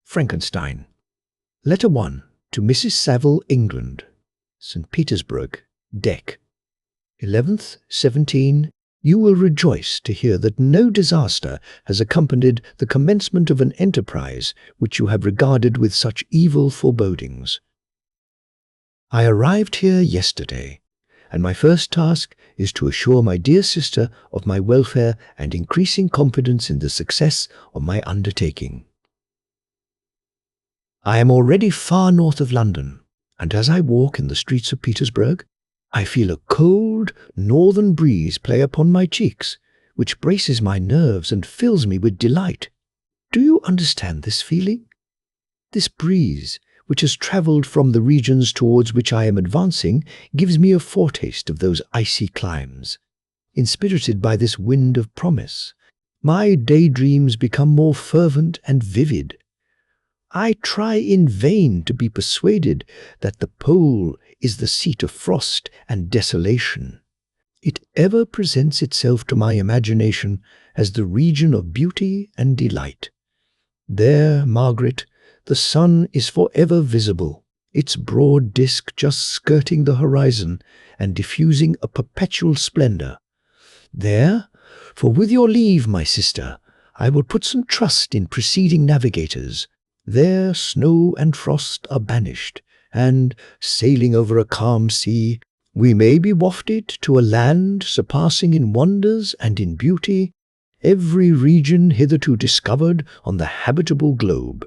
Frankenstein. Letter 1 to Mrs. Saville, England. St. Petersburg, Dec. 11th, 17. You will rejoice to hear that no disaster has accompanied the commencement of an enterprise which you have regarded with such evil forebodings. I arrived here yesterday, and my first task is to assure my dear sister of my welfare and increasing confidence in the success of my undertaking. I am already far north of London, and as I walk in the streets of Petersburg, I feel a cold, northern breeze play upon my cheeks, which braces my nerves and fills me with delight. Do you understand this feeling? This breeze, which has travelled from the regions towards which I am advancing, gives me a foretaste of those icy climes. Inspirited by this wind of promise, my daydreams become more fervent and vivid. I try in vain to be persuaded that the pole is the seat of frost and desolation. It ever presents itself to my imagination as the region of beauty and delight. There, Margaret, the sun is forever visible, its broad disk just skirting the horizon and diffusing a perpetual splendor. There, for with your leave, my sister, I will put some trust in preceding navigators. There snow and frost are banished, and, sailing over a calm sea, we may be wafted to a land surpassing in wonders and in beauty every region hitherto discovered on the habitable globe.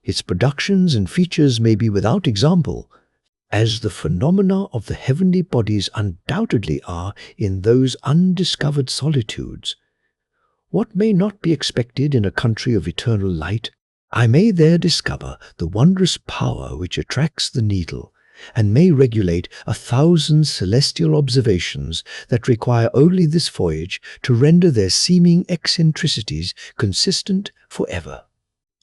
Its productions and features may be without example, as the phenomena of the heavenly bodies undoubtedly are in those undiscovered solitudes. What may not be expected in a country of eternal light, I may there discover the wondrous power which attracts the needle, and may regulate 1,000 celestial observations that require only this voyage to render their seeming eccentricities consistent forever.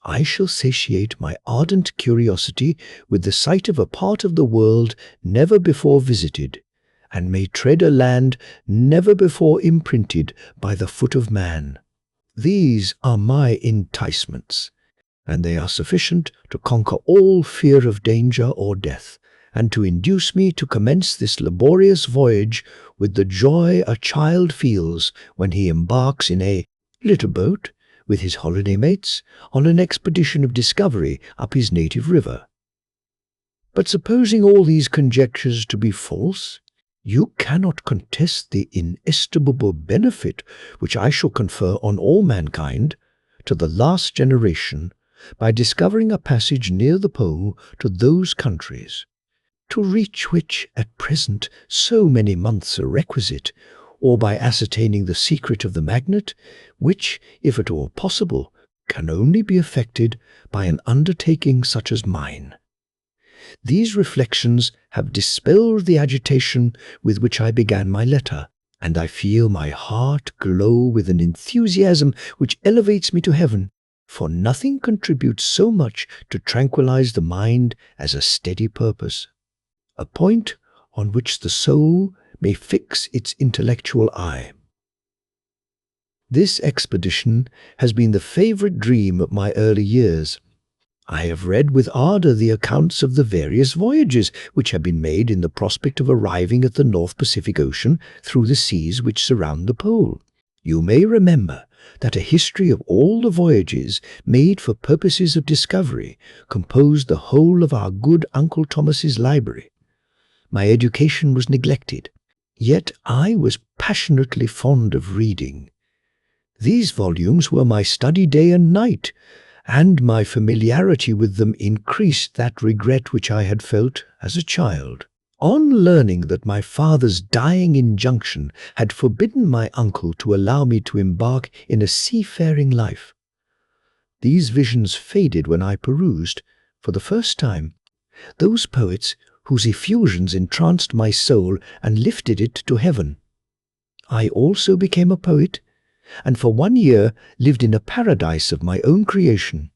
I shall satiate my ardent curiosity with the sight of a part of the world never before visited, and may tread a land never before imprinted by the foot of man. These are my enticements, and they are sufficient to conquer all fear of danger or death, and to induce me to commence this laborious voyage with the joy a child feels when he embarks in a little boat with his holiday mates on an expedition of discovery up his native river. But supposing all these conjectures to be false, you cannot contest the inestimable benefit which I shall confer on all mankind, to the last generation, by discovering a passage near the pole to those countries, to reach which at present so many months are requisite, or by ascertaining the secret of the magnet, which, if at all possible, can only be effected by an undertaking such as mine. These reflections have dispelled the agitation with which I began my letter, and I feel my heart glow with an enthusiasm which elevates me to heaven, for nothing contributes so much to tranquilize the mind as a steady purpose, a point on which the soul may fix its intellectual eye. This expedition has been the favorite dream of my early years. I have read with ardor the accounts of the various voyages which have been made in the prospect of arriving at the North Pacific Ocean through the seas which surround the pole. You may remember that a history of all the voyages made for purposes of discovery composed the whole of our good Uncle Thomas's library. My education was neglected, yet I was passionately fond of reading. These volumes were my study day and night, and my familiarity with them increased that regret which I had felt as a child. On learning that my father's dying injunction had forbidden my uncle to allow me to embark in a seafaring life, these visions faded when I perused, for the first time, those poets whose effusions entranced my soul and lifted it to heaven. I also became a poet, and for 1 year lived in a paradise of my own creation.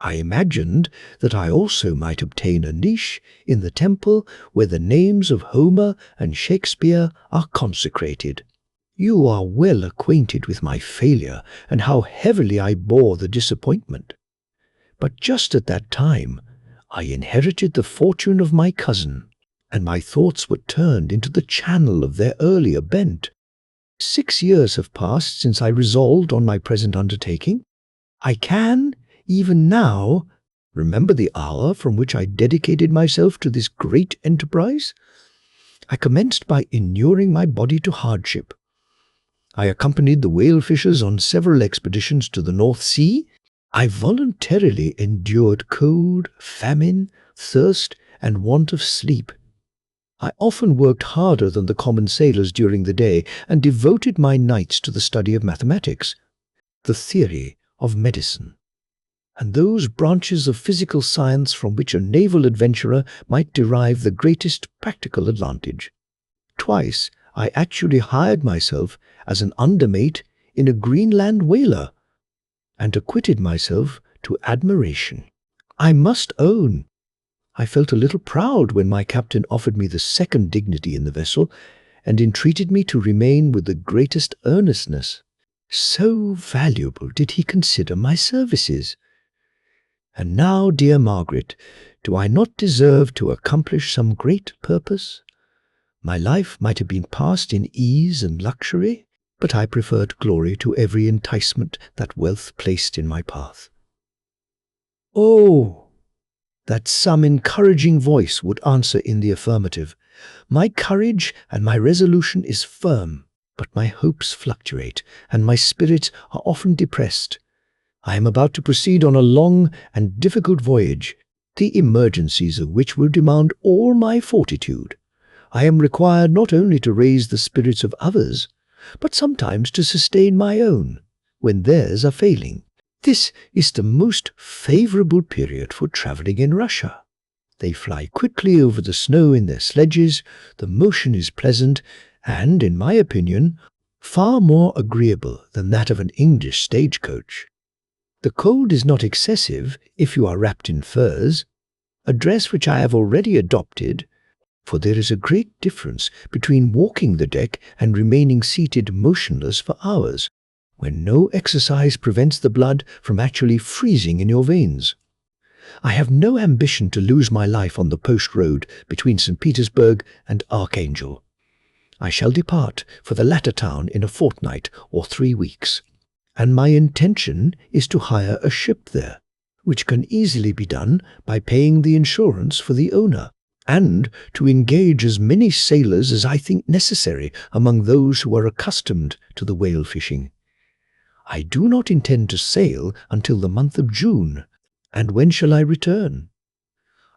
I imagined that I also might obtain a niche in the temple where the names of Homer and Shakespeare are consecrated. You are well acquainted with my failure and how heavily I bore the disappointment. But just at that time, I inherited the fortune of my cousin, and my thoughts were turned into the channel of their earlier bent. 6 years have passed since I resolved on my present undertaking. I can, even now, remember the hour from which I dedicated myself to this great enterprise. I commenced by inuring my body to hardship. I accompanied the whale fishers on several expeditions to the North Sea. I voluntarily endured cold, famine, thirst, and want of sleep. I often worked harder than the common sailors during the day and devoted my nights to the study of mathematics, the theory of medicine, and those branches of physical science from which a naval adventurer might derive the greatest practical advantage. Twice I actually hired myself as an undermate in a Greenland whaler, and acquitted myself to admiration. I must own, I felt a little proud when my captain offered me the second dignity in the vessel, and entreated me to remain with the greatest earnestness. So valuable did he consider my services. And now, dear Margaret, do I not deserve to accomplish some great purpose? My life might have been passed in ease and luxury, but I preferred glory to every enticement that wealth placed in my path. Oh, that some encouraging voice would answer in the affirmative. My courage and my resolution is firm, but my hopes fluctuate, and my spirits are often depressed. I am about to proceed on a long and difficult voyage, the emergencies of which will demand all my fortitude. I am required not only to raise the spirits of others, but sometimes to sustain my own, when theirs are failing. This is the most favorable period for traveling in Russia. They fly quickly over the snow in their sledges, the motion is pleasant, and, in my opinion, far more agreeable than that of an English stagecoach. The cold is not excessive if you are wrapped in furs, a dress which I have already adopted, for there is a great difference between walking the deck and remaining seated motionless for hours, when no exercise prevents the blood from actually freezing in your veins. I have no ambition to lose my life on the post road between St. Petersburg and Archangel. I shall depart for the latter town in a fortnight or 3 weeks, and my intention is to hire a ship there, which can easily be done by paying the insurance for the owner, and to engage as many sailors as I think necessary among those who are accustomed to the whale fishing. I do not intend to sail until the month of June, and when shall I return?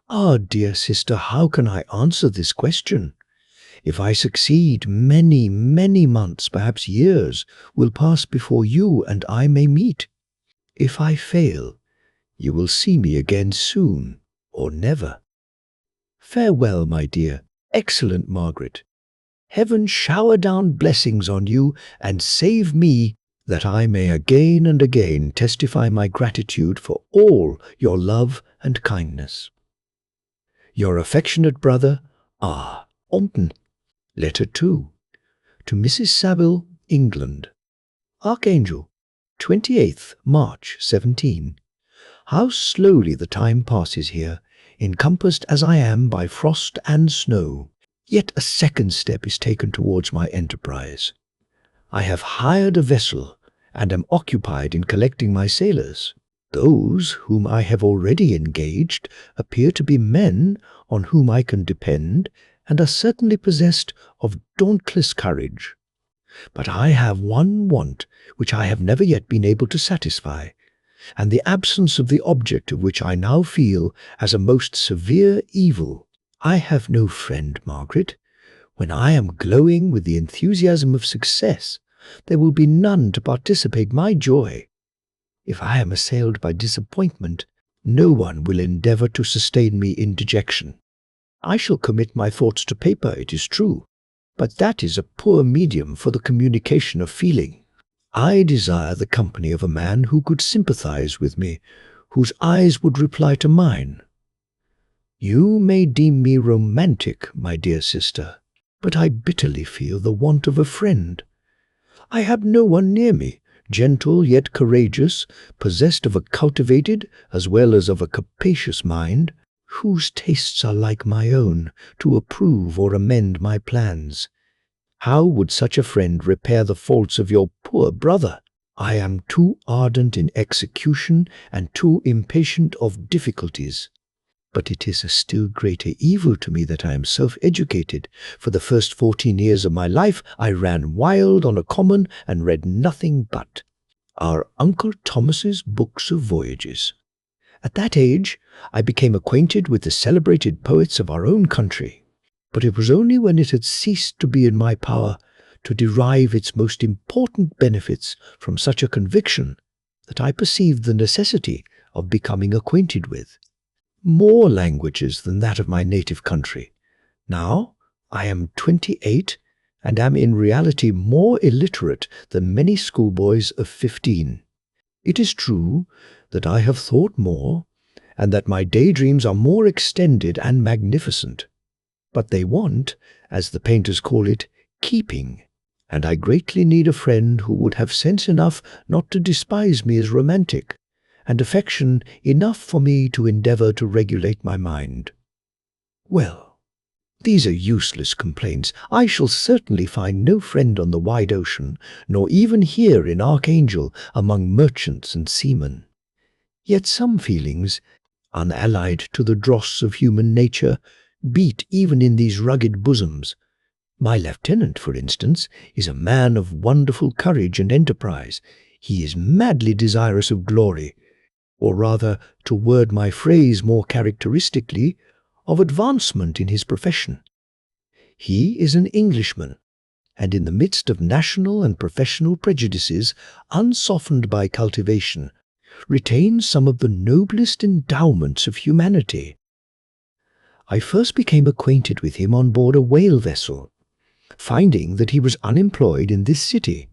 Ah, dear sister, how can I answer this question? If I succeed, many, many months, perhaps years, will pass before you and I may meet. If I fail, you will see me again soon, or never. Farewell, my dear, excellent Margaret. Heaven shower down blessings on you and save me, that I may again and again testify my gratitude for all your love and kindness. Your affectionate brother, R. Orton. Letter 2. To Mrs. Saville, England. Archangel, 28th March 17. How slowly the time passes here, encompassed as I am by frost and snow. Yet a second step is taken towards my enterprise. I have hired a vessel, and am occupied in collecting my sailors. Those whom I have already engaged appear to be men on whom I can depend, and are certainly possessed of dauntless courage. But I have one want which I have never yet been able to satisfy, and the absence of the object of which I now feel as a most severe evil. I have no friend, Margaret. When I am glowing with the enthusiasm of success, there will be none to participate my joy. If I am assailed by disappointment, no one will endeavour to sustain me in dejection. I shall commit my thoughts to paper, it is true, but that is a poor medium for the communication of feeling. I desire the company of a man who could sympathize with me, whose eyes would reply to mine. You may deem me romantic, my dear sister, but I bitterly feel the want of a friend. I have no one near me, gentle yet courageous, possessed of a cultivated as well as of a capacious mind, whose tastes are like my own, to approve or amend my plans. How would such a friend repair the faults of your poor brother? I am too ardent in execution and too impatient of difficulties. But it is a still greater evil to me that I am self-educated. For the first 14 years of my life I ran wild on a common and read nothing but our Uncle Thomas's books of voyages. At that age I became acquainted with the celebrated poets of our own country, but it was only when it had ceased to be in my power to derive its most important benefits from such a conviction that I perceived the necessity of becoming acquainted with more languages than that of my native country. Now I am 28 and am in reality more illiterate than many schoolboys of 15. It is true that I have thought more, and that my daydreams are more extended and magnificent, but they want, as the painters call it, keeping, and I greatly need a friend who would have sense enough not to despise me as romantic, and affection enough for me to endeavour to regulate my mind. Well, these are useless complaints. I shall certainly find no friend on the wide ocean, nor even here in Archangel among merchants and seamen. Yet some feelings, unallied to the dross of human nature, beat even in these rugged bosoms. My lieutenant, for instance, is a man of wonderful courage and enterprise. He is madly desirous of glory, or rather, to word my phrase more characteristically, of advancement in his profession. He is an Englishman, and in the midst of national and professional prejudices, unsoftened by cultivation, retains some of the noblest endowments of humanity. I first became acquainted with him on board a whale vessel, finding that he was unemployed in this city.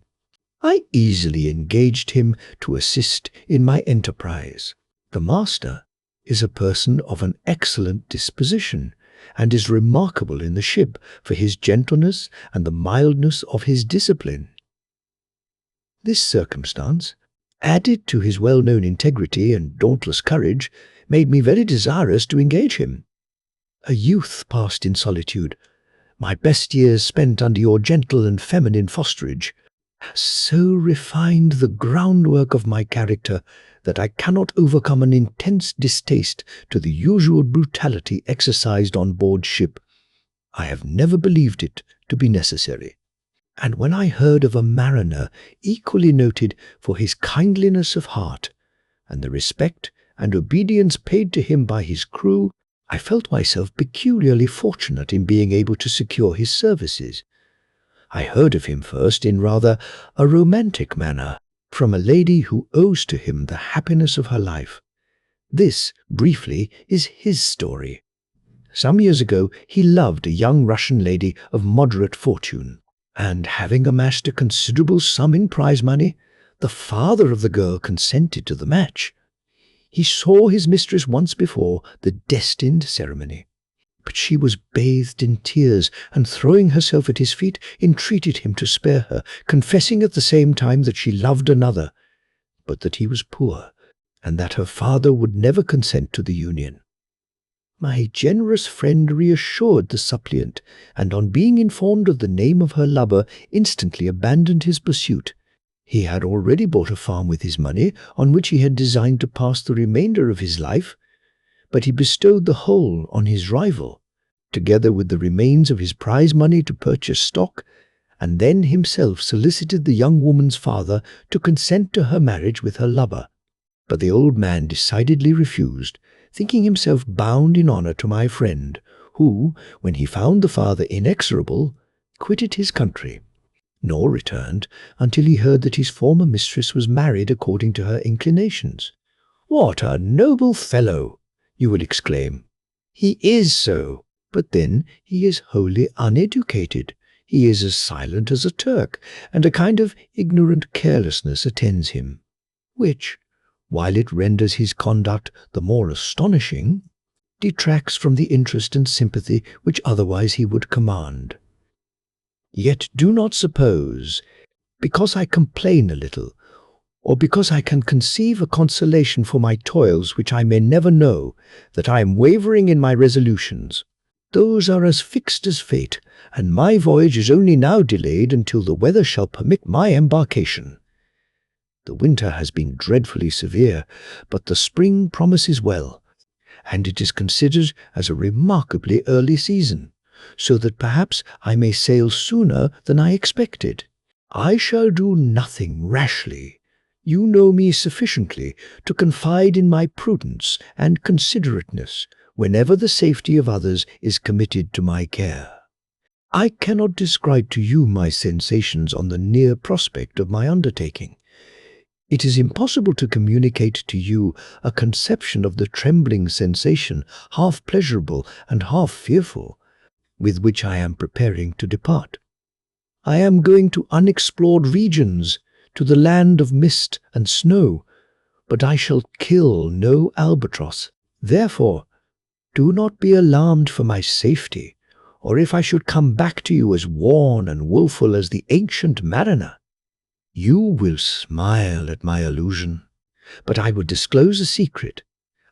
I easily engaged him to assist in my enterprise. The master is a person of an excellent disposition, and is remarkable in the ship for his gentleness and the mildness of his discipline. This circumstance, added to his well-known integrity and dauntless courage, made me very desirous to engage him. A youth passed in solitude, my best years spent under your gentle and feminine fosterage, has so refined the groundwork of my character that I cannot overcome an intense distaste to the usual brutality exercised on board ship. I have never believed it to be necessary. And when I heard of a mariner equally noted for his kindliness of heart, and the respect and obedience paid to him by his crew, I felt myself peculiarly fortunate in being able to secure his services. I heard of him first in rather a romantic manner, from a lady who owes to him the happiness of her life. This, briefly, is his story. Some years ago he loved a young Russian lady of moderate fortune, and having amassed a considerable sum in prize money, the father of the girl consented to the match. He saw his mistress once before the destined ceremony, but she was bathed in tears, and throwing herself at his feet, entreated him to spare her, confessing at the same time that she loved another, but that he was poor, and that her father would never consent to the union. My generous friend reassured the suppliant, and on being informed of the name of her lover, instantly abandoned his pursuit. He had already bought a farm with his money, on which he had designed to pass the remainder of his life, but he bestowed the whole on his rival, together with the remains of his prize money to purchase stock, and then himself solicited the young woman's father to consent to her marriage with her lover. But the old man decidedly refused, thinking himself bound in honour to my friend, who, when he found the father inexorable, quitted his country, nor returned until he heard that his former mistress was married according to her inclinations. "What a noble fellow!" you will exclaim. He is so, but then he is wholly uneducated. He is as silent as a Turk, and a kind of ignorant carelessness attends him, which, while it renders his conduct the more astonishing, detracts from the interest and sympathy which otherwise he would command. Yet do not suppose, because I complain a little, or because I can conceive a consolation for my toils which I may never know, that I am wavering in my resolutions. Those are as fixed as fate, and my voyage is only now delayed until the weather shall permit my embarkation. The winter has been dreadfully severe, but the spring promises well, and it is considered as a remarkably early season, so that perhaps I may sail sooner than I expected. I shall do nothing rashly. You know me sufficiently to confide in my prudence and considerateness whenever the safety of others is committed to my care. I cannot describe to you my sensations on the near prospect of my undertaking. It is impossible to communicate to you a conception of the trembling sensation, half pleasurable and half fearful, with which I am preparing to depart. I am going to unexplored regions, to the land of mist and snow, but I shall kill no albatross. Therefore, do not be alarmed for my safety, or if I should come back to you as worn and woeful as the ancient mariner. You will smile at my illusion, but I will disclose a secret.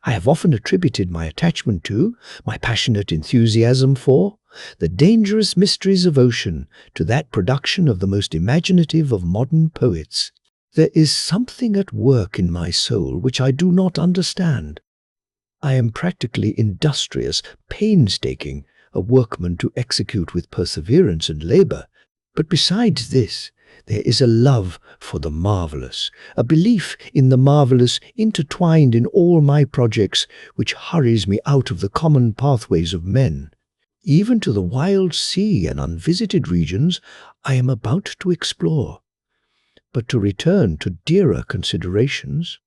I have often attributed my attachment to, my passionate enthusiasm for, the dangerous mysteries of ocean to that production of the most imaginative of modern poets. There is something at work in my soul which I do not understand. I am practically industrious, painstaking, a workman to execute with perseverance and labor, but besides this, there is a love for the marvelous, a belief in the marvelous intertwined in all my projects, which hurries me out of the common pathways of men. Even to the wild sea and unvisited regions I am about to explore. But to return to dearer considerations,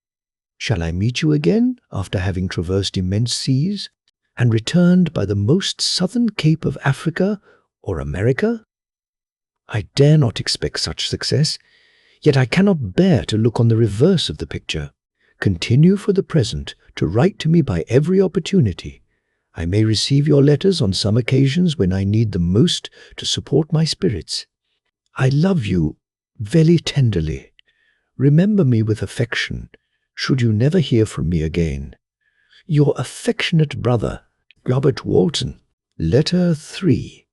shall I meet you again after having traversed immense seas, and returned by the most southern cape of Africa or America? I dare not expect such success, yet I cannot bear to look on the reverse of the picture. Continue for the present to write to me by every opportunity. I may receive your letters on some occasions when I need them most to support my spirits. I love you very tenderly. Remember me with affection, should you never hear from me again. Your affectionate brother, Robert Walton. Letter 3.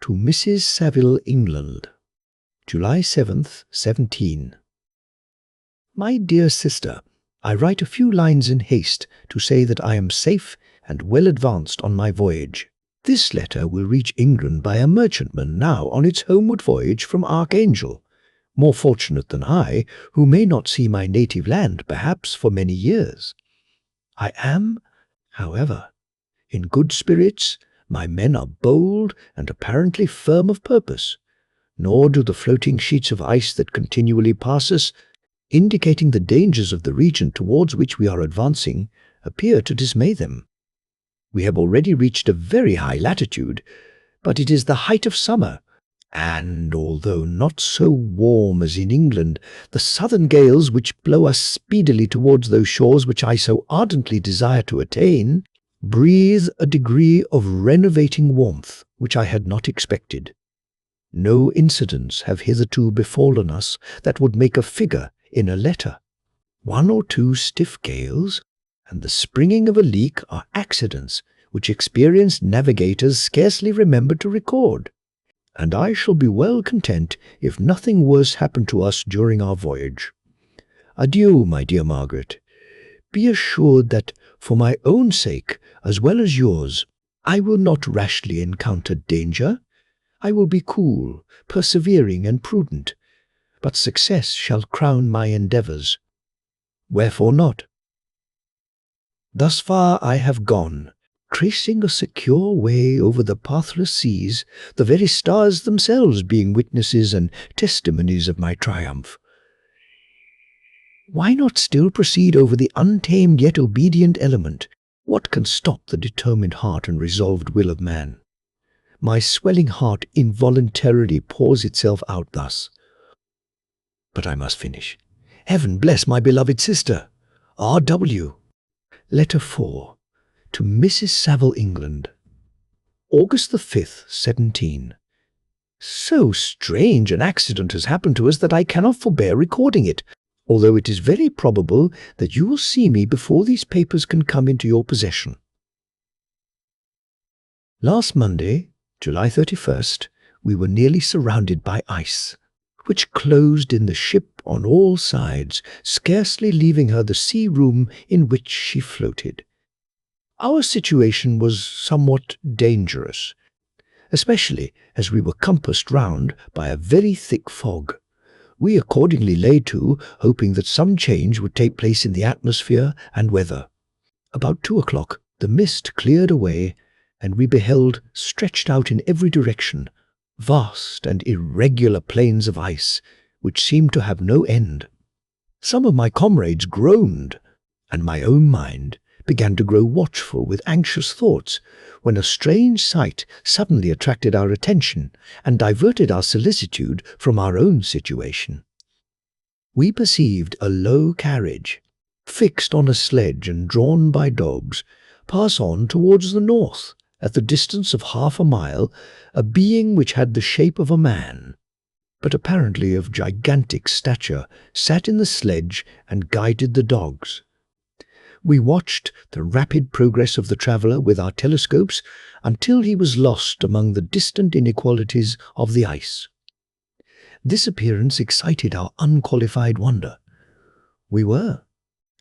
To Mrs. Saville, England. July 7th, 17. My dear sister, I write a few lines in haste to say that I am safe and well advanced on my voyage. This letter will reach England by a merchantman now on its homeward voyage from Archangel, more fortunate than I, who may not see my native land, perhaps, for many years. I am, however, in good spirits. My men are bold and apparently firm of purpose, nor do the floating sheets of ice that continually pass us, indicating the dangers of the region towards which we are advancing, appear to dismay them. We have already reached a very high latitude, but it is the height of summer, and although not so warm as in England, the southern gales which blow us speedily towards those shores which I so ardently desire to attain, breathe a degree of renovating warmth which I had not expected. No incidents have hitherto befallen us that would make a figure in a letter. 1 or 2 stiff gales and the springing of a leak are accidents which experienced navigators scarcely remember to record, and I shall be well content if nothing worse happen to us during our voyage. Adieu, my dear Margaret. Be assured that, for my own sake, as well as yours, I will not rashly encounter danger. I will be cool, persevering, and prudent, but success shall crown my endeavours. Wherefore not? Thus far I have gone, tracing a secure way over the pathless seas, the very stars themselves being witnesses and testimonies of my triumph. Why not still proceed over the untamed yet obedient element? What can stop the determined heart and resolved will of man? My swelling heart involuntarily pours itself out thus. But I must finish. Heaven bless my beloved sister, R.W. Letter 4. To Mrs. Saville, England. August the 5th, 17. So strange an accident has happened to us that I cannot forbear recording it. although it is very probable that you will see me before these papers can come into your possession. Last Monday, July 31st, we were nearly surrounded by ice, which closed in the ship on all sides, scarcely leaving her the sea room in which she floated. Our situation was somewhat dangerous, especially as we were compassed round by a very thick fog. We accordingly lay to, hoping that some change would take place in the atmosphere and weather. About 2 o'clock, the mist cleared away, and we beheld, stretched out in every direction, vast and irregular plains of ice, which seemed to have no end. Some of my comrades groaned, and my own mind began to grow watchful with anxious thoughts, when a strange sight suddenly attracted our attention and diverted our solicitude from our own situation. We perceived a low carriage, fixed on a sledge and drawn by dogs, pass on towards the north, at the distance of 1/2 mile, a being which had the shape of a man, but apparently of gigantic stature, sat in the sledge and guided the dogs. We watched the rapid progress of the traveller with our telescopes until he was lost among the distant inequalities of the ice. This appearance excited our unqualified wonder. We were,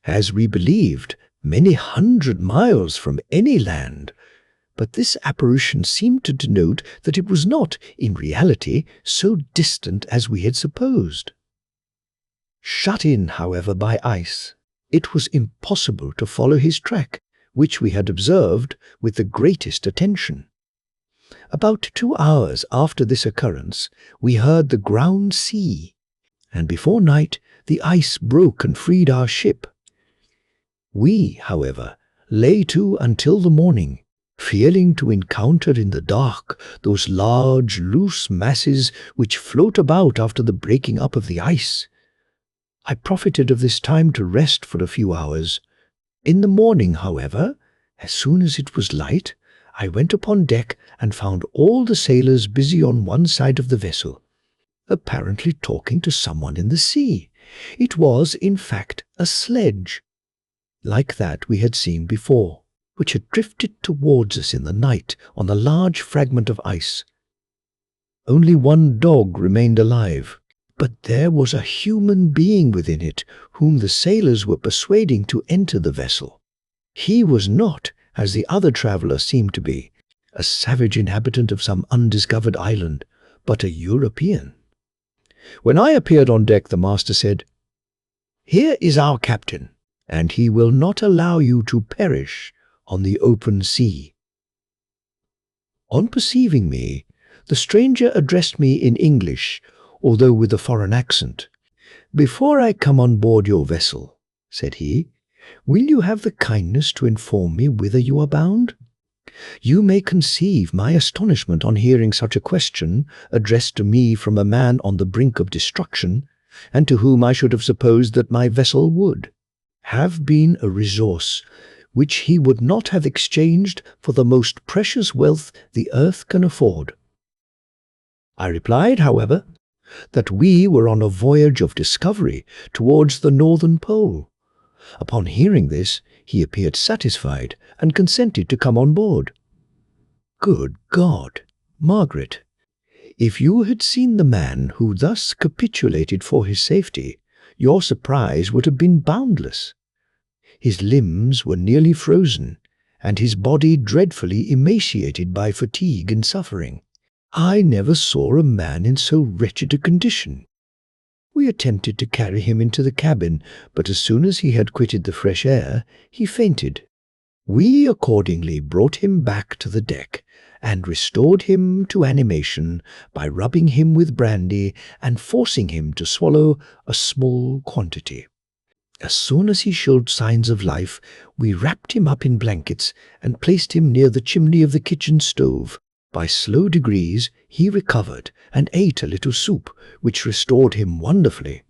as we believed, many 100 miles from any land, but this apparition seemed to denote that it was not, in reality, so distant as we had supposed. Shut in, however, by ice, it was impossible to follow his track, which we had observed with the greatest attention. About 2 hours after this occurrence, we heard the ground sea, and before night the ice broke and freed our ship. We, however, lay to until the morning, fearing to encounter in the dark those large, loose masses which float about after the breaking up of the ice. I profited of this time to rest for a few hours. In the morning, however, as soon as it was light, I went upon deck and found all the sailors busy on one side of the vessel, apparently talking to someone in the sea. It was, in fact, a sledge, like that we had seen before, which had drifted towards us in the night on a large fragment of ice. Only one dog remained alive, but there was a human being within it whom the sailors were persuading to enter the vessel. He was not, as the other traveller seemed to be, a savage inhabitant of some undiscovered island, but a European. When I appeared on deck, the master said, "Here is our captain, and he will not allow you to perish on the open sea." On perceiving me, the stranger addressed me in English, although with a foreign accent. "Before I come on board your vessel," said he, "will you have the kindness to inform me whither you are bound?" You may conceive my astonishment on hearing such a question addressed to me from a man on the brink of destruction, and to whom I should have supposed that my vessel would have been a resource which he would not have exchanged for the most precious wealth the earth can afford. I replied, however, that we were on a voyage of discovery towards the northern pole. Upon hearing this, he appeared satisfied and consented to come on board. Good God, Margaret, if you had seen the man who thus capitulated for his safety, your surprise would have been boundless. His limbs were nearly frozen, and his body dreadfully emaciated by fatigue and suffering. I never saw a man in so wretched a condition. We attempted to carry him into the cabin, but as soon as he had quitted the fresh air, he fainted. We accordingly brought him back to the deck, and restored him to animation by rubbing him with brandy and forcing him to swallow a small quantity. As soon as he showed signs of life, we wrapped him up in blankets and placed him near the chimney of the kitchen stove. By slow degrees he recovered and ate a little soup, which restored him wonderfully.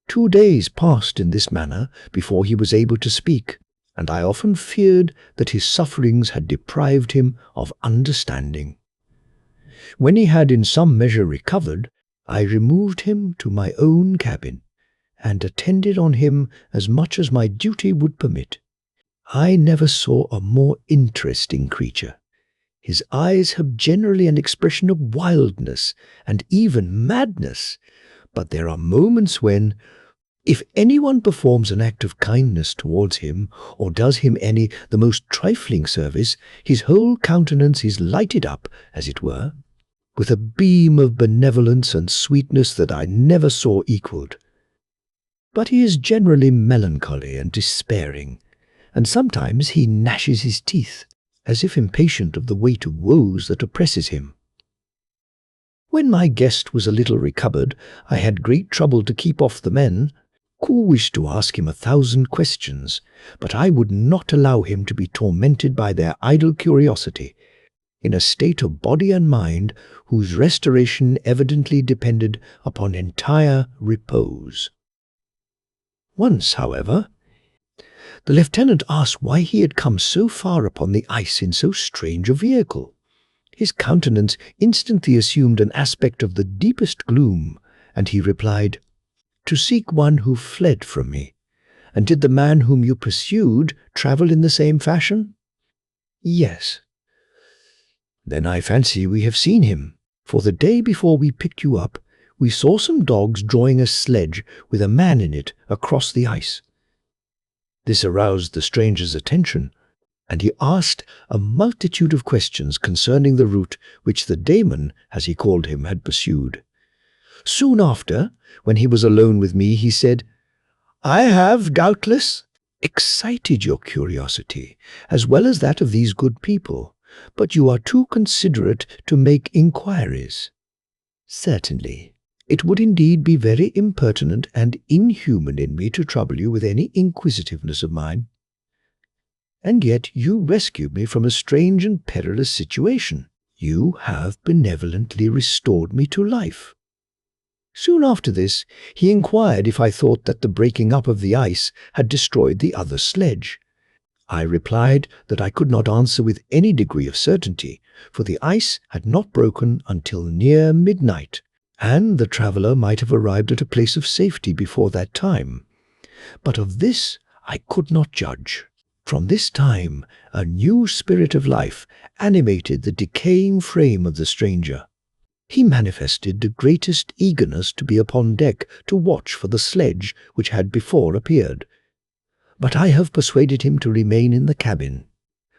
2 days passed in this manner before he was able to speak, and I often feared that his sufferings had deprived him of understanding. When he had in some measure recovered, I removed him to my own cabin, and attended on him as much as my duty would permit. I never saw a more interesting creature. His eyes have generally an expression of wildness and even madness, but there are moments when, if anyone performs an act of kindness towards him, or does him the most trifling service, his whole countenance is lighted up, as it were, with a beam of benevolence and sweetness that I never saw equalled. But he is generally melancholy and despairing, and sometimes he gnashes his teeth, as if impatient of the weight of woes that oppresses him. When my guest was a little recovered, I had great trouble to keep off the men, who wished to ask him 1,000 questions, but I would not allow him to be tormented by their idle curiosity, in a state of body and mind whose restoration evidently depended upon entire repose. Once, however, the lieutenant asked why he had come so far upon the ice in so strange a vehicle. His countenance instantly assumed an aspect of the deepest gloom, and he replied, "To seek one who fled from me. And did the man whom you pursued travel in the same fashion?" "Yes." "Then I fancy we have seen him, for the day before we picked you up, we saw some dogs drawing a sledge with a man in it across the ice." This aroused the stranger's attention, and he asked a multitude of questions concerning the route which the daemon, as he called him, had pursued. Soon after, when he was alone with me, he said, "I have, doubtless, excited your curiosity, as well as that of these good people, but you are too considerate to make inquiries." "Certainly. It would indeed be very impertinent and inhuman in me to trouble you with any inquisitiveness of mine. And yet you rescued me from a strange and perilous situation. You have benevolently restored me to life." Soon after this, he inquired if I thought that the breaking up of the ice had destroyed the other sledge. I replied that I could not answer with any degree of certainty, for the ice had not broken until near midnight, and the traveller might have arrived at a place of safety before that time. But of this I could not judge. From this time a new spirit of life animated the decaying frame of the stranger. He manifested the greatest eagerness to be upon deck to watch for the sledge which had before appeared. But I have persuaded him to remain in the cabin,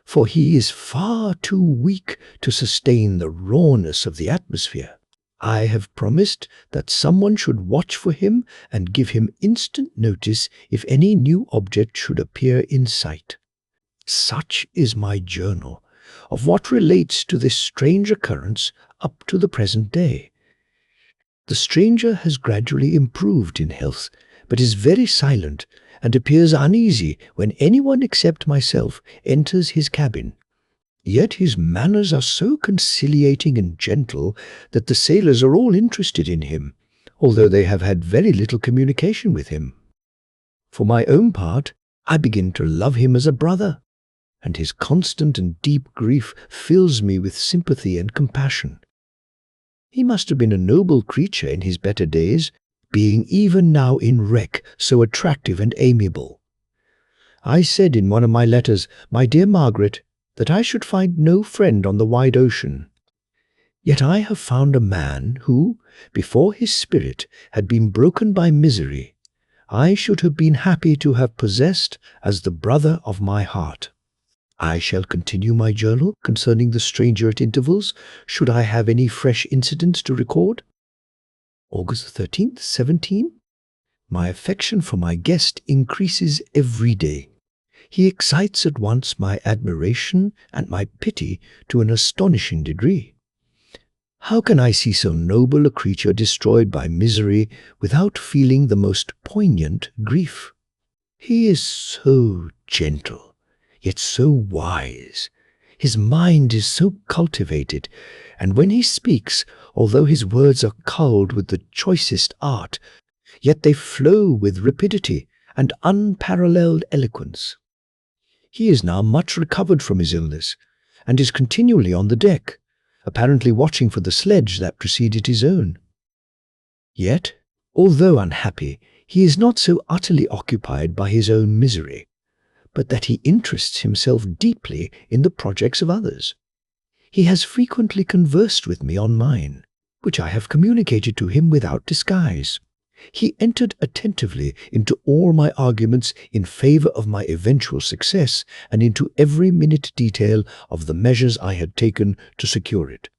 for he is far too weak to sustain the rawness of the atmosphere. I have promised that someone should watch for him and give him instant notice if any new object should appear in sight. Such is my journal of what relates to this strange occurrence up to the present day. The stranger has gradually improved in health, but is very silent and appears uneasy when anyone except myself enters his cabin. Yet his manners are so conciliating and gentle that the sailors are all interested in him, although they have had very little communication with him. For my own part, I begin to love him as a brother, and his constant and deep grief fills me with sympathy and compassion. He must have been a noble creature in his better days, being even now in wreck so attractive and amiable. I said in one of my letters, my dear Margaret, that I should find no friend on the wide ocean. Yet I have found a man who, before his spirit had been broken by misery, I should have been happy to have possessed as the brother of my heart. I shall continue my journal concerning the stranger at intervals, should I have any fresh incidents to record. August 13th, 17. My affection for my guest increases every day. He excites at once my admiration and my pity to an astonishing degree. How can I see so noble a creature destroyed by misery without feeling the most poignant grief? He is so gentle, yet so wise. His mind is so cultivated, and when he speaks, although his words are culled with the choicest art, yet they flow with rapidity and unparalleled eloquence. He is now much recovered from his illness, and is continually on the deck, apparently watching for the sledge that preceded his own. Yet, although unhappy, He is not so utterly occupied by his own misery, but that he interests himself deeply in the projects of others. He has frequently conversed with me on mine, which I have communicated to him without disguise. He entered attentively into all my arguments in favor of my eventual success and into every minute detail of the measures I had taken to secure it.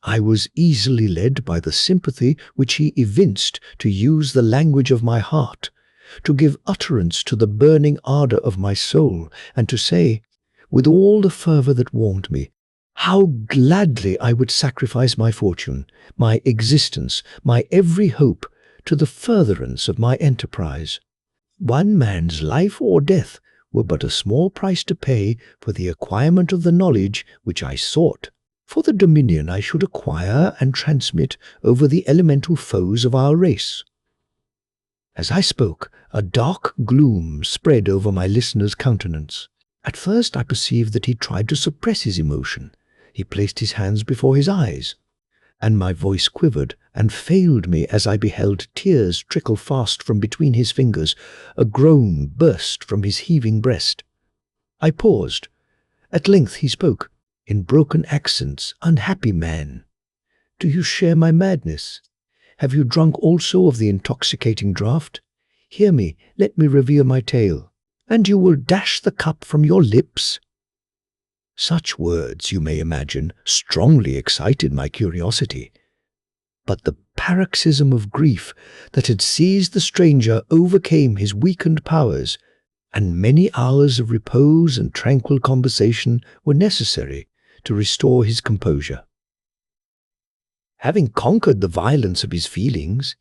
I was easily led by the sympathy which he evinced to use the language of my heart, to give utterance to the burning ardor of my soul, and to say, with all the fervor that warmed me, how gladly I would sacrifice my fortune, my existence, my every hope, to the furtherance of my enterprise. One man's life or death were but a small price to pay for the acquirement of the knowledge which I sought, for the dominion I should acquire and transmit over the elemental foes of our race. As I spoke, a dark gloom spread over my listener's countenance. At first I perceived that he tried to suppress his emotion. He placed his hands before his eyes, and my voice quivered and failed me as I beheld tears trickle fast from between his fingers. A groan burst from his heaving breast. I paused. At length he spoke, in broken accents, "Unhappy man, do you share my madness? Have you drunk also of the intoxicating draught? Hear me, let me reveal my tale, and you will dash the cup from your lips." Such words, you may imagine, strongly excited my curiosity. But the paroxysm of grief that had seized the stranger overcame his weakened powers, and many hours of repose and tranquil conversation were necessary to restore his composure. Having conquered the violence of his feelings,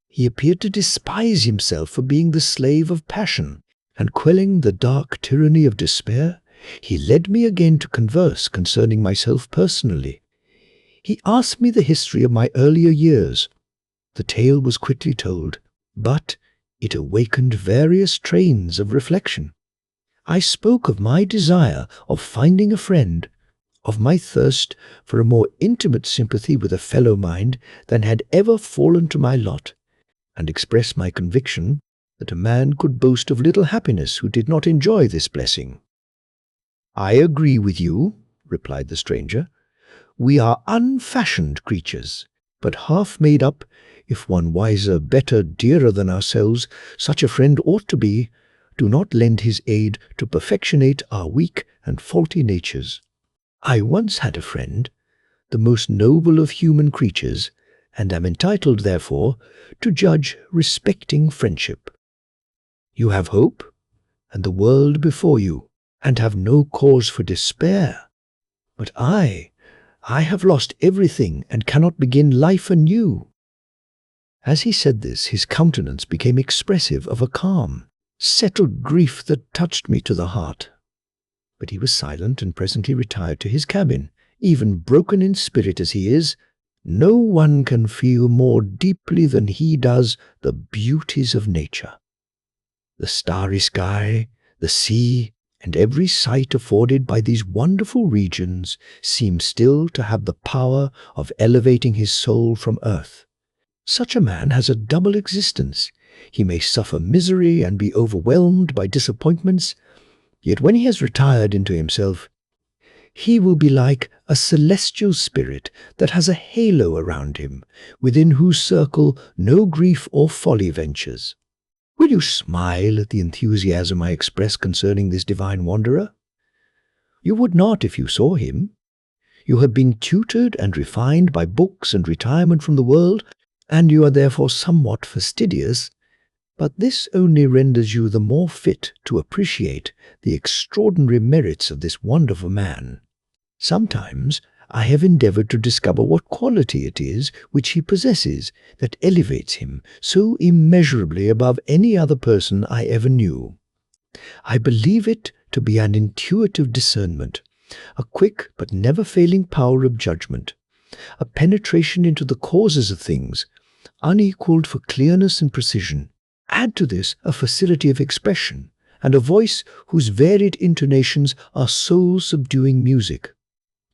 he appeared to despise himself for being the slave of passion, and quelling the dark tyranny of despair, he led me again to converse concerning myself personally. He asked me the history of my earlier years. The tale was quickly told, but it awakened various trains of reflection. I spoke of my desire of finding a friend, of my thirst for a more intimate sympathy with a fellow mind than had ever fallen to my lot, and expressed my conviction that a man could boast of little happiness who did not enjoy this blessing. "I agree with you," replied the stranger. "We are unfashioned creatures, but half made up. If one wiser, better, dearer than ourselves, such a friend ought to be, do not lend his aid to perfectionate our weak and faulty natures. I once had a friend, the most noble of human creatures, and am entitled, therefore, to judge respecting friendship. You have hope, and the world before you, and have no cause for despair. But I have lost everything and cannot begin life anew." As he said this, his countenance became expressive of a calm, settled grief that touched me to the heart. But he was silent and presently retired to his cabin. Even broken in spirit as he is, no one can feel more deeply than he does the beauties of nature. The starry sky, the sea, and every sight afforded by these wonderful regions seem still to have the power of elevating his soul from earth. Such a man has a double existence. He may suffer misery and be overwhelmed by disappointments, yet when he has retired into himself, he will be like a celestial spirit that has a halo around him, within whose circle no grief or folly ventures. Will you smile at the enthusiasm I express concerning this divine wanderer? You would not if you saw him. You have been tutored and refined by books and retirement from the world, and you are therefore somewhat fastidious, but this only renders you the more fit to appreciate the extraordinary merits of this wonderful man. Sometimes I have endeavored to discover what quality it is which he possesses that elevates him so immeasurably above any other person I ever knew. I believe it to be an intuitive discernment, a quick but never failing power of judgment, a penetration into the causes of things, unequaled for clearness and precision. Add to this a facility of expression, and a voice whose varied intonations are soul-subduing music.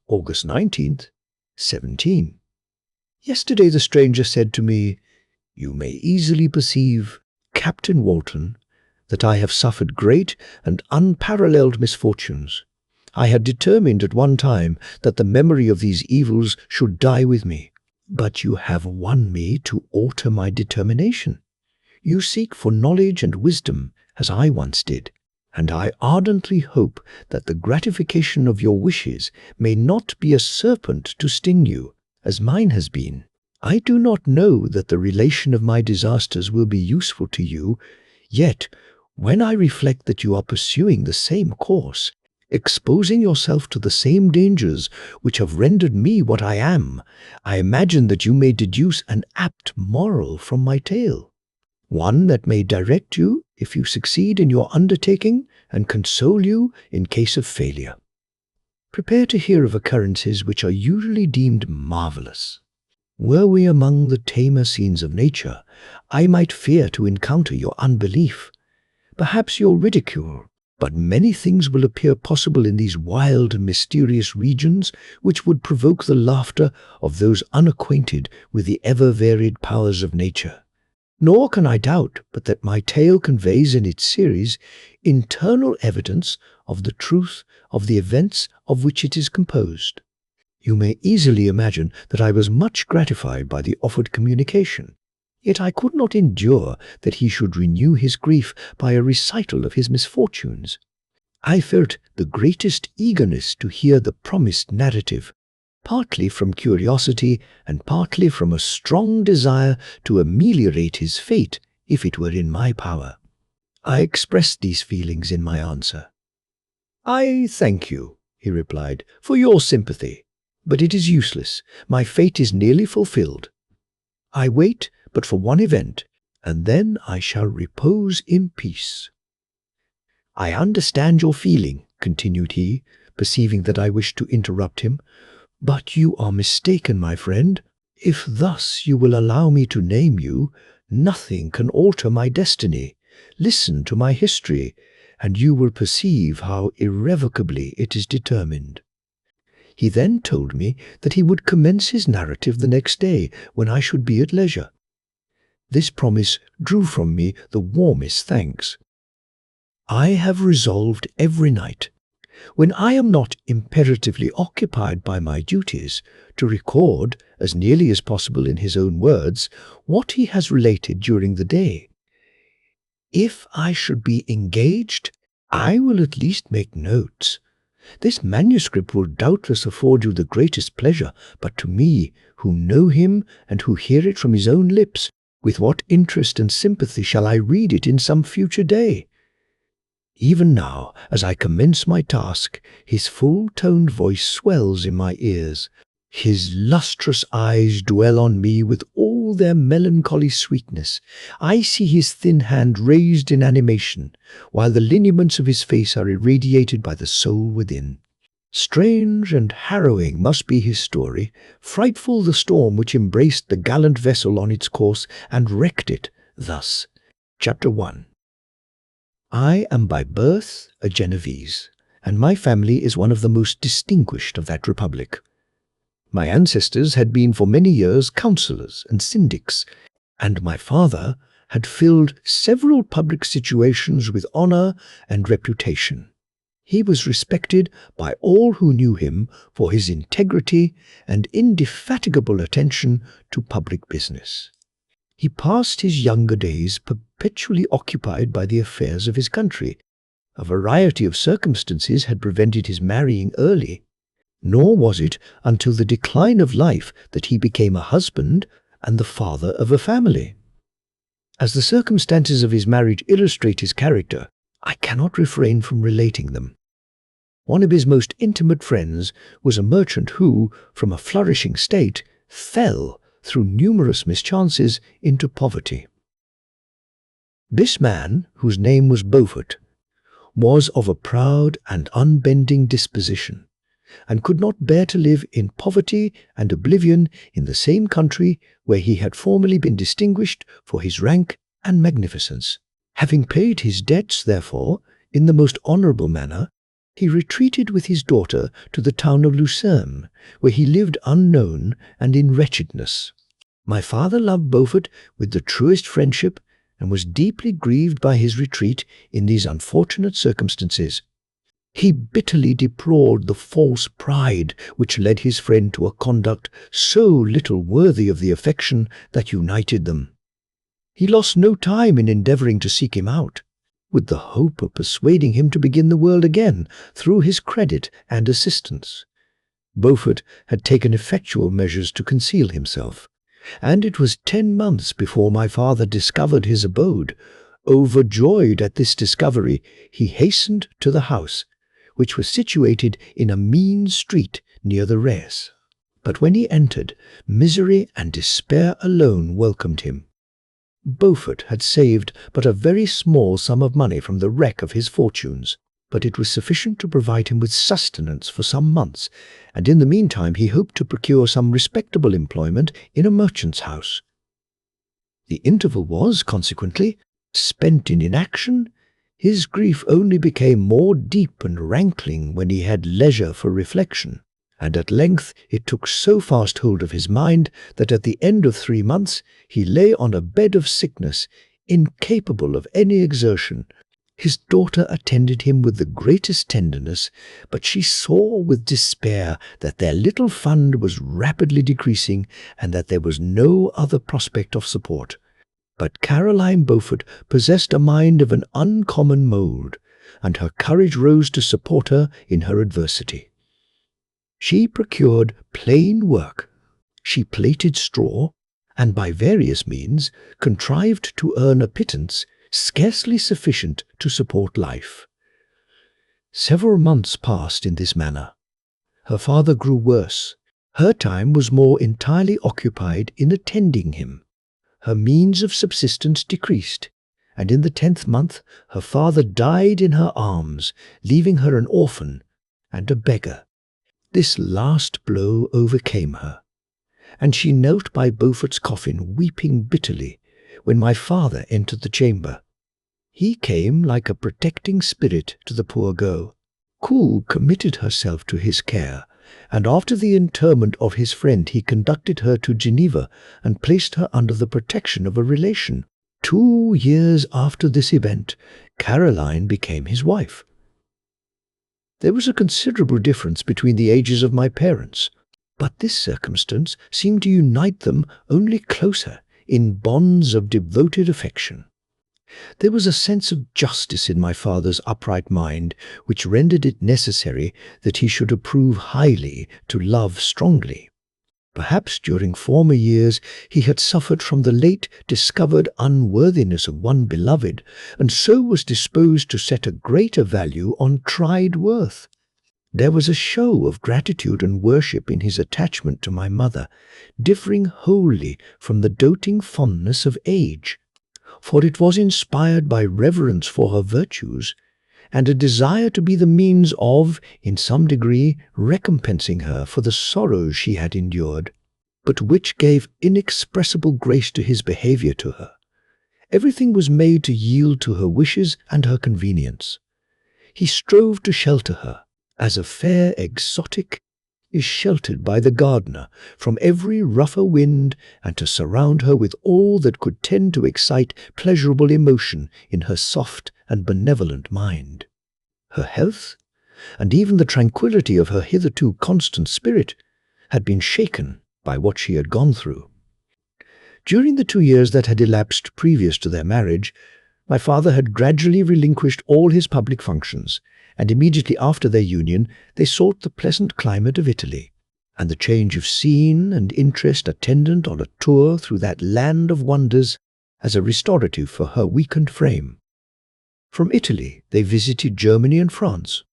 August 19th, 17. Yesterday the stranger said to me, "You may easily perceive Captain Walton, that I have suffered great and unparalleled misfortunes. I had determined at one time that the memory of these evils should die with me. But you have won me to alter my determination. You seek for knowledge and wisdom, as I once did, and I ardently hope that the gratification of your wishes may not be a serpent to sting you, as mine has been. I do not know that the relation of my disasters will be useful to you, yet, when I reflect that you are pursuing the same course, exposing yourself to the same dangers which have rendered me what I am, I imagine that you may deduce an apt moral from my tale, one that may direct you if you succeed in your undertaking and console you in case of failure. Prepare to hear of occurrences which are usually deemed marvelous. Were we among the tamer scenes of nature, I might fear to encounter your unbelief, perhaps your ridicule, but many things will appear possible in these wild and mysterious regions which would provoke the laughter of those unacquainted with the ever-varied powers of nature. Nor can I doubt but that my tale conveys in its series internal evidence of the truth of the events of which it is composed. You may easily imagine that I was much gratified by the offered communication, yet I could not endure that he should renew his grief by a recital of his misfortunes. I felt the greatest eagerness to hear the promised narrative, partly from curiosity and partly from a strong desire to ameliorate his fate if it were in my power. I expressed these feelings in my answer. "I thank you," he replied, "for your sympathy, but it is useless. My fate is nearly fulfilled. I wait but for one event, and then I shall repose in peace." "I understand your feeling," continued he, perceiving that I wished to interrupt him, "but you are mistaken, my friend. If thus you will allow me to name you, nothing can alter my destiny. Listen to my history, and you will perceive how irrevocably it is determined." He then told me that he would commence his narrative the next day, when I should be at leisure. This promise drew from me the warmest thanks. I have resolved every night, when I am not imperatively occupied by my duties, to record, as nearly as possible in his own words, what he has related during the day. If I should be engaged, I will at least make notes. This manuscript will doubtless afford you the greatest pleasure, but to me, who know him and who hear it from his own lips, with what interest and sympathy shall I read it in some future day? Even now, as I commence my task, his full-toned voice swells in my ears. His lustrous eyes dwell on me with all their melancholy sweetness. I see his thin hand raised in animation, while the lineaments of his face are irradiated by the soul within. Strange and harrowing must be his story, frightful the storm which embraced the gallant vessel on its course and wrecked it thus. Chapter 1. I am by birth a Genoese, and my family is one of the most distinguished of that republic. My ancestors had been for many years councillors and syndics, and my father had filled several public situations with honour and reputation. He was respected by all who knew him for his integrity and indefatigable attention to public business. He passed his younger days perpetually occupied by the affairs of his country. A variety of circumstances had prevented his marrying early, nor was it until the decline of life that he became a husband and the father of a family. As the circumstances of his marriage illustrate his character, I cannot refrain from relating them. One of his most intimate friends was a merchant who, from a flourishing state, fell, through numerous mischances, into poverty. This man, whose name was Beaufort, was of a proud and unbending disposition, and could not bear to live in poverty and oblivion in the same country where he had formerly been distinguished for his rank and magnificence. Having paid his debts, therefore, in the most honourable manner, he retreated with his daughter to the town of Lucerne, where he lived unknown and in wretchedness. My father loved Beaufort with the truest friendship, and was deeply grieved by his retreat in these unfortunate circumstances. He bitterly deplored the false pride which led his friend to a conduct so little worthy of the affection that united them. He lost no time in endeavouring to seek him out, with the hope of persuading him to begin the world again through his credit and assistance. Beaufort had taken effectual measures to conceal himself, and it was 10 months before my father discovered his abode. Overjoyed at this discovery, he hastened to the house, which was situated in a mean street near the Res. But when he entered, misery and despair alone welcomed him. Beaufort had saved but a very small sum of money from the wreck of his fortunes, but it was sufficient to provide him with sustenance for some months, and in the meantime he hoped to procure some respectable employment in a merchant's house. The interval was, consequently, spent in inaction. His grief only became more deep and rankling when he had leisure for reflection, and at length it took so fast hold of his mind that at the end of 3 months he lay on a bed of sickness, incapable of any exertion. His daughter attended him with the greatest tenderness, but she saw with despair that their little fund was rapidly decreasing and that there was no other prospect of support. But Caroline Beaufort possessed a mind of an uncommon mould, and her courage rose to support her in her adversity. She procured plain work, she plaited straw, and by various means contrived to earn a pittance scarcely sufficient to support life. Several months passed in this manner. Her father grew worse. Her time was more entirely occupied in attending him. Her means of subsistence decreased, and in the 10th month her father died in her arms, leaving her an orphan and a beggar. This last blow overcame her, and she knelt by Beaufort's coffin weeping bitterly when my father entered the chamber. He came like a protecting spirit to the poor girl, cool committed herself to his care, and after the interment of his friend he conducted her to Geneva and placed her under the protection of a relation. 2 years after this event, Caroline became his wife. There was a considerable difference between the ages of my parents, but this circumstance seemed to unite them only closer in bonds of devoted affection. There was a sense of justice in my father's upright mind which rendered it necessary that he should approve highly to love strongly. Perhaps during former years he had suffered from the late discovered unworthiness of one beloved, and so was disposed to set a greater value on tried worth. There was a show of gratitude and worship in his attachment to my mother, differing wholly from the doting fondness of age, for it was inspired by reverence for her virtues, and a desire to be the means of, in some degree, recompensing her for the sorrows she had endured, but which gave inexpressible grace to his behaviour to her. Everything was made to yield to her wishes and her convenience. He strove to shelter her, as a fair exotic is sheltered by the gardener from every rougher wind, and to surround her with all that could tend to excite pleasurable emotion in her soft and benevolent mind. Her health, and even the tranquillity of her hitherto constant spirit, had been shaken by what she had gone through. During the 2 years that had elapsed previous to their marriage, my father had gradually relinquished all his public functions, and immediately after their union they sought the pleasant climate of Italy, and the change of scene and interest attendant on a tour through that land of wonders as a restorative for her weakened frame. From Italy they visited Germany and France.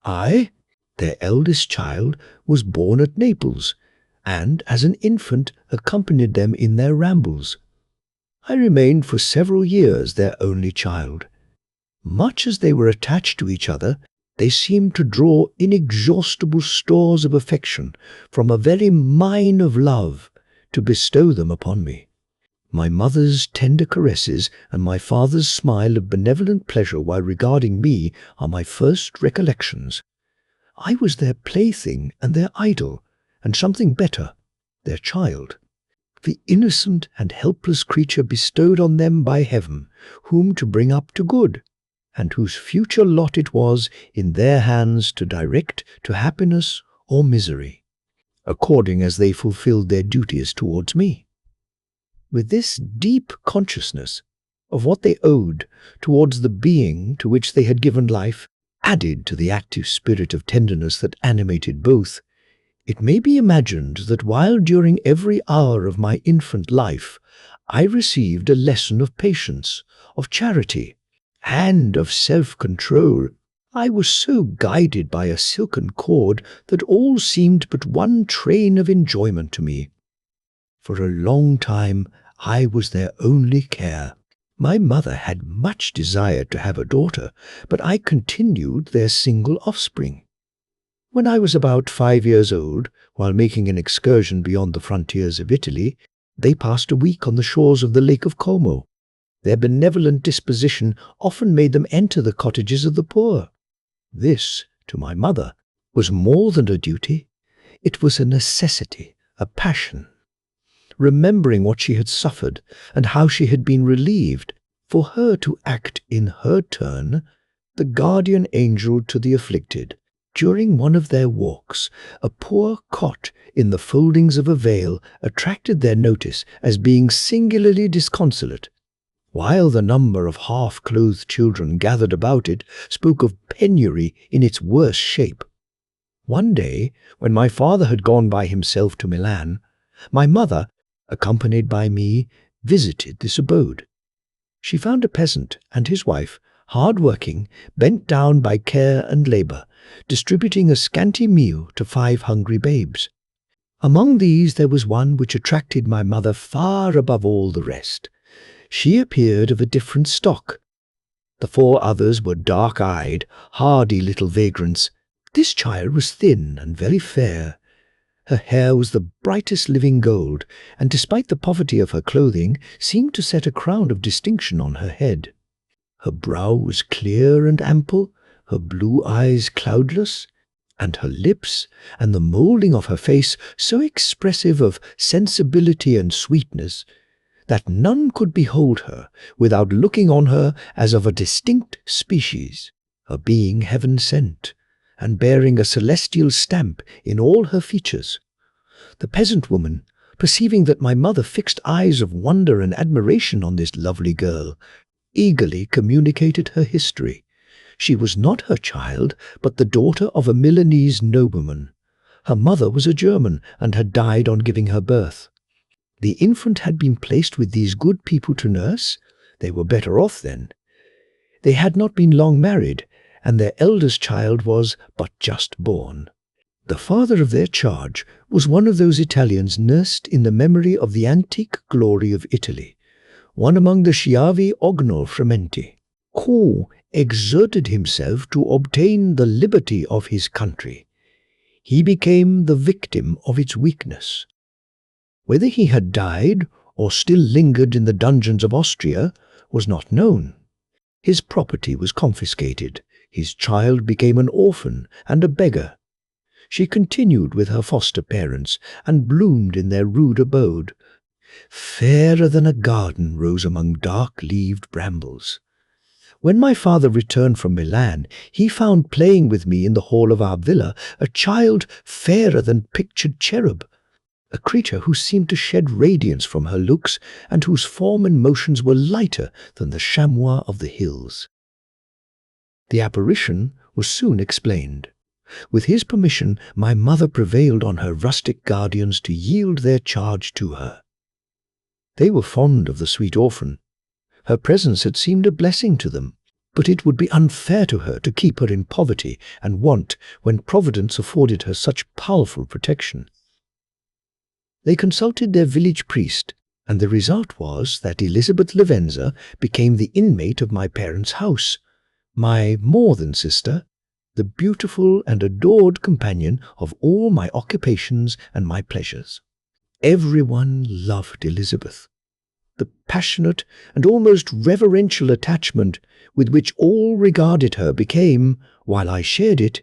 I, their eldest child, was born at Naples, and as an infant accompanied them in their rambles. I remained for several years their only child. Much as they were attached to each other, they seemed to draw inexhaustible stores of affection from a very mine of love to bestow them upon me. My mother's tender caresses and my father's smile of benevolent pleasure while regarding me are my first recollections. I was their plaything and their idol, and something better, their child. the innocent and helpless creature bestowed on them by heaven, whom to bring up to good, and whose future lot it was in their hands to direct to happiness or misery, according as they fulfilled their duties towards me. With this deep consciousness of what they owed towards the being to which they had given life, added to the active spirit of tenderness that animated both, it may be imagined that while during every hour of my infant life I received a lesson of patience, of charity, and of self-control, I was so guided by a silken cord that all seemed but one train of enjoyment to me. For a long time I was their only care. My mother had much desired to have a daughter, but I continued their single offspring. When I was about 5 years old, while making an excursion beyond the frontiers of Italy, they passed a week on the shores of the Lake of Como. Their benevolent disposition often made them enter the cottages of the poor. This, to my mother, was more than a duty. It was a necessity, a passion. Remembering what she had suffered and how she had been relieved, for her to act in her turn, the guardian angel to the afflicted. During one of their walks, a poor cot in the foldings of a veil attracted their notice as being singularly disconsolate, while the number of half-clothed children gathered about it spoke of penury in its worst shape. One day, when my father had gone by himself to Milan, my mother, accompanied by me, visited this abode. She found a peasant and his wife, hard-working, bent down by care and labor, distributing a scanty meal to 5 hungry babes. Among these there was one which attracted my mother far above all the rest. She appeared of a different stock. The 4 others were dark-eyed, hardy little vagrants. This child was thin and very fair. Her hair was the brightest living gold, and despite the poverty of her clothing, seemed to set a crown of distinction on her head. Her brow was clear and ample, her blue eyes cloudless, and her lips and the moulding of her face so expressive of sensibility and sweetness, that none could behold her without looking on her as of a distinct species, a being heaven-sent, and bearing a celestial stamp in all her features. The peasant woman, perceiving that my mother fixed eyes of wonder and admiration on this lovely girl, eagerly communicated her history. She was not her child, but the daughter of a Milanese nobleman. Her mother was a German and had died on giving her birth. The infant had been placed with these good people to nurse. They were better off then. They had not been long married, and their eldest child was but just born. The father of their charge was one of those Italians nursed in the memory of the antique glory of Italy, one among the Schiavi Ognol Frementi, who exerted himself to obtain the liberty of his country. He became the victim of its weakness. Whether he had died or still lingered in the dungeons of Austria was not known. His property was confiscated. His child became an orphan and a beggar. She continued with her foster parents and bloomed in their rude abode. Fairer than a garden rose among dark-leaved brambles. When my father returned from Milan, he found playing with me in the hall of our villa a child fairer than pictured cherub, a creature who seemed to shed radiance from her looks and whose form and motions were lighter than the chamois of the hills. The apparition was soon explained. With his permission, my mother prevailed on her rustic guardians to yield their charge to her. They were fond of the sweet orphan. Her presence had seemed a blessing to them, but it would be unfair to her to keep her in poverty and want when Providence afforded her such powerful protection. They consulted their village priest, and the result was that Elizabeth Lavenza became the inmate of my parents' house, my more-than-sister, the beautiful and adored companion of all my occupations and my pleasures. Everyone loved Elizabeth. The passionate and almost reverential attachment with which all regarded her became, while I shared it,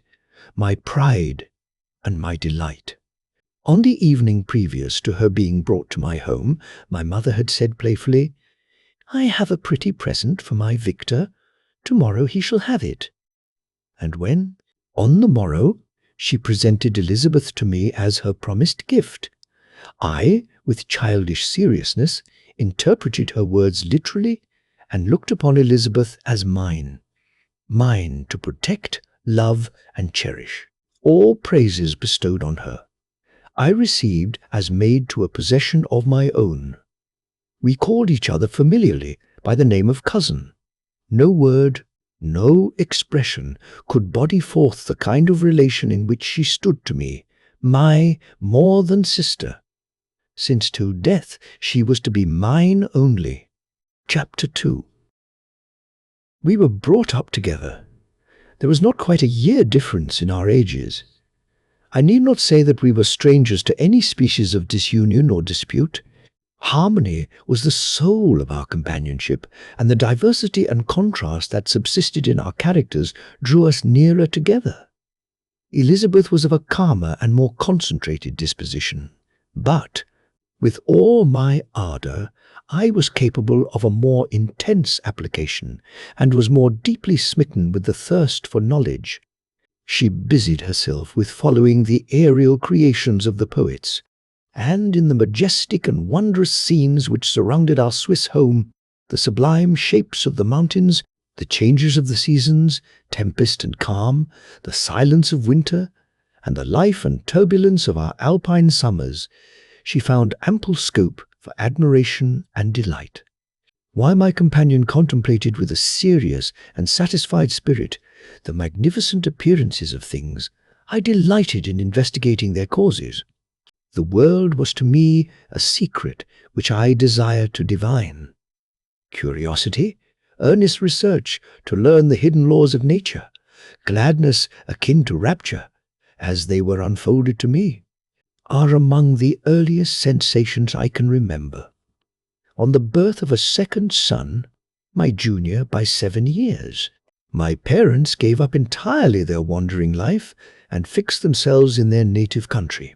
my pride and my delight. On the evening previous to her being brought to my home, my mother had said playfully, "I have a pretty present for my Victor. Tomorrow he shall have it." And when, on the morrow, she presented Elizabeth to me as her promised gift, I, with childish seriousness, interpreted her words literally and looked upon Elizabeth as mine to protect, love, and cherish. All praises bestowed on her, I received as made to a possession of my own. We called each other familiarly by the name of cousin. No word, no expression could body forth the kind of relation in which she stood to me, my more than sister, since till death she was to be mine only. Chapter 2. We were brought up together. There was not quite a year difference in our ages. I need not say that we were strangers to any species of disunion or dispute. Harmony was the soul of our companionship, and the diversity and contrast that subsisted in our characters drew us nearer together. Elizabeth was of a calmer and more concentrated disposition, but, with all my ardour, I was capable of a more intense application, and was more deeply smitten with the thirst for knowledge. She busied herself with following the aerial creations of the poets, and in the majestic and wondrous scenes which surrounded our Swiss home, the sublime shapes of the mountains, the changes of the seasons, tempest and calm, the silence of winter, and the life and turbulence of our alpine summers, she found ample scope for admiration and delight. While my companion contemplated with a serious and satisfied spirit the magnificent appearances of things, I delighted in investigating their causes. The world was to me a secret which I desired to divine. Curiosity, earnest research to learn the hidden laws of nature, gladness akin to rapture, as they were unfolded to me, are among the earliest sensations I can remember. On the birth of a second son, my junior by 7 years, my parents gave up entirely their wandering life and fixed themselves in their native country.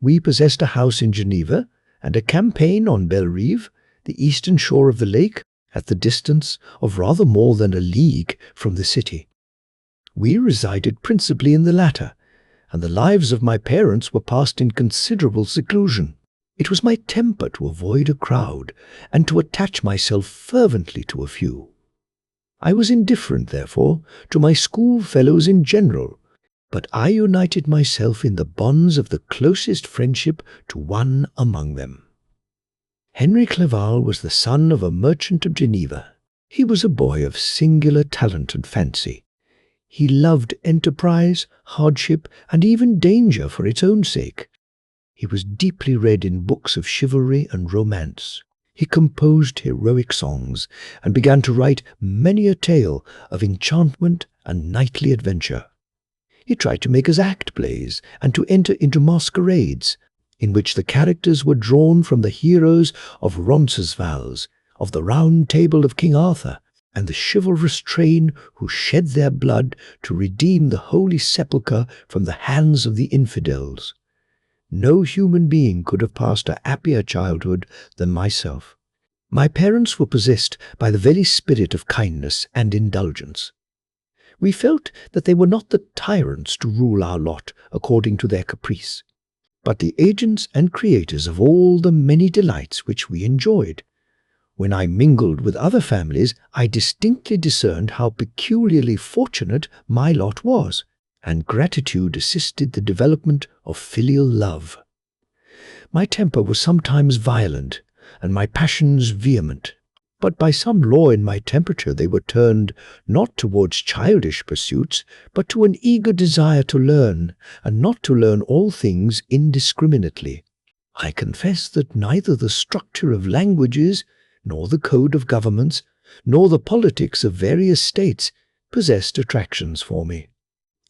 We possessed a house in Geneva and a campaign on Belle Rive, the eastern shore of the lake, at the distance of rather more than a league from the city. We resided principally in the latter, and the lives of my parents were passed in considerable seclusion. It was my temper to avoid a crowd, and to attach myself fervently to a few. I was indifferent, therefore, to my schoolfellows in general, but I united myself in the bonds of the closest friendship to one among them. Henry Clerval was the son of a merchant of Geneva. He was a boy of singular talent and fancy. He loved enterprise, hardship, and even danger for its own sake. He was deeply read in books of chivalry and romance. He composed heroic songs, and began to write many a tale of enchantment and knightly adventure. He tried to make us act plays, and to enter into masquerades, in which the characters were drawn from the heroes of Roncesvalles, of the Round Table of King Arthur, and the chivalrous train who shed their blood to redeem the Holy Sepulchre from the hands of the infidels. No human being could have passed a happier childhood than myself. My parents were possessed by the very spirit of kindness and indulgence. We felt that they were not the tyrants to rule our lot according to their caprice, but the agents and creators of all the many delights which we enjoyed. When I mingled with other families, I distinctly discerned how peculiarly fortunate my lot was, and gratitude assisted the development of filial love. My temper was sometimes violent, and my passions vehement, but by some law in my temperature they were turned not towards childish pursuits, but to an eager desire to learn, and not to learn all things indiscriminately. I confess that neither the structure of languages, nor the code of governments, nor the politics of various states possessed attractions for me.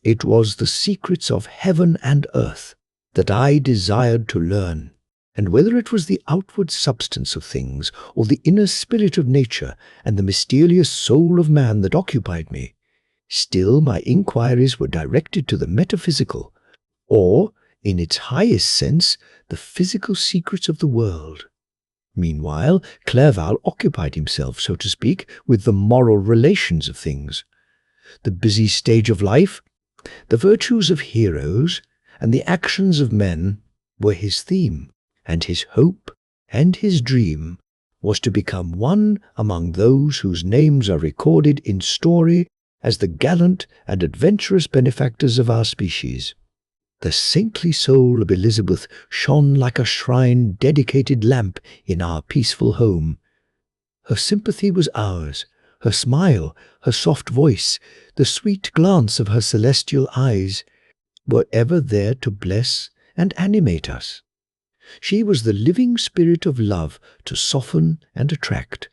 It was the secrets of heaven and earth that I desired to learn, and whether it was the outward substance of things, or the inner spirit of nature and the mysterious soul of man that occupied me, still my inquiries were directed to the metaphysical, or, in its highest sense, the physical secrets of the world. Meanwhile, Clerval occupied himself, so to speak, with the moral relations of things. The busy stage of life, the virtues of heroes, and the actions of men were his theme, and his hope and his dream was to become one among those whose names are recorded in story as the gallant and adventurous benefactors of our species. The saintly soul of Elizabeth shone like a shrine-dedicated lamp in our peaceful home. Her sympathy was ours, her smile, her soft voice, the sweet glance of her celestial eyes were ever there to bless and animate us. She was the living spirit of love to soften and attract.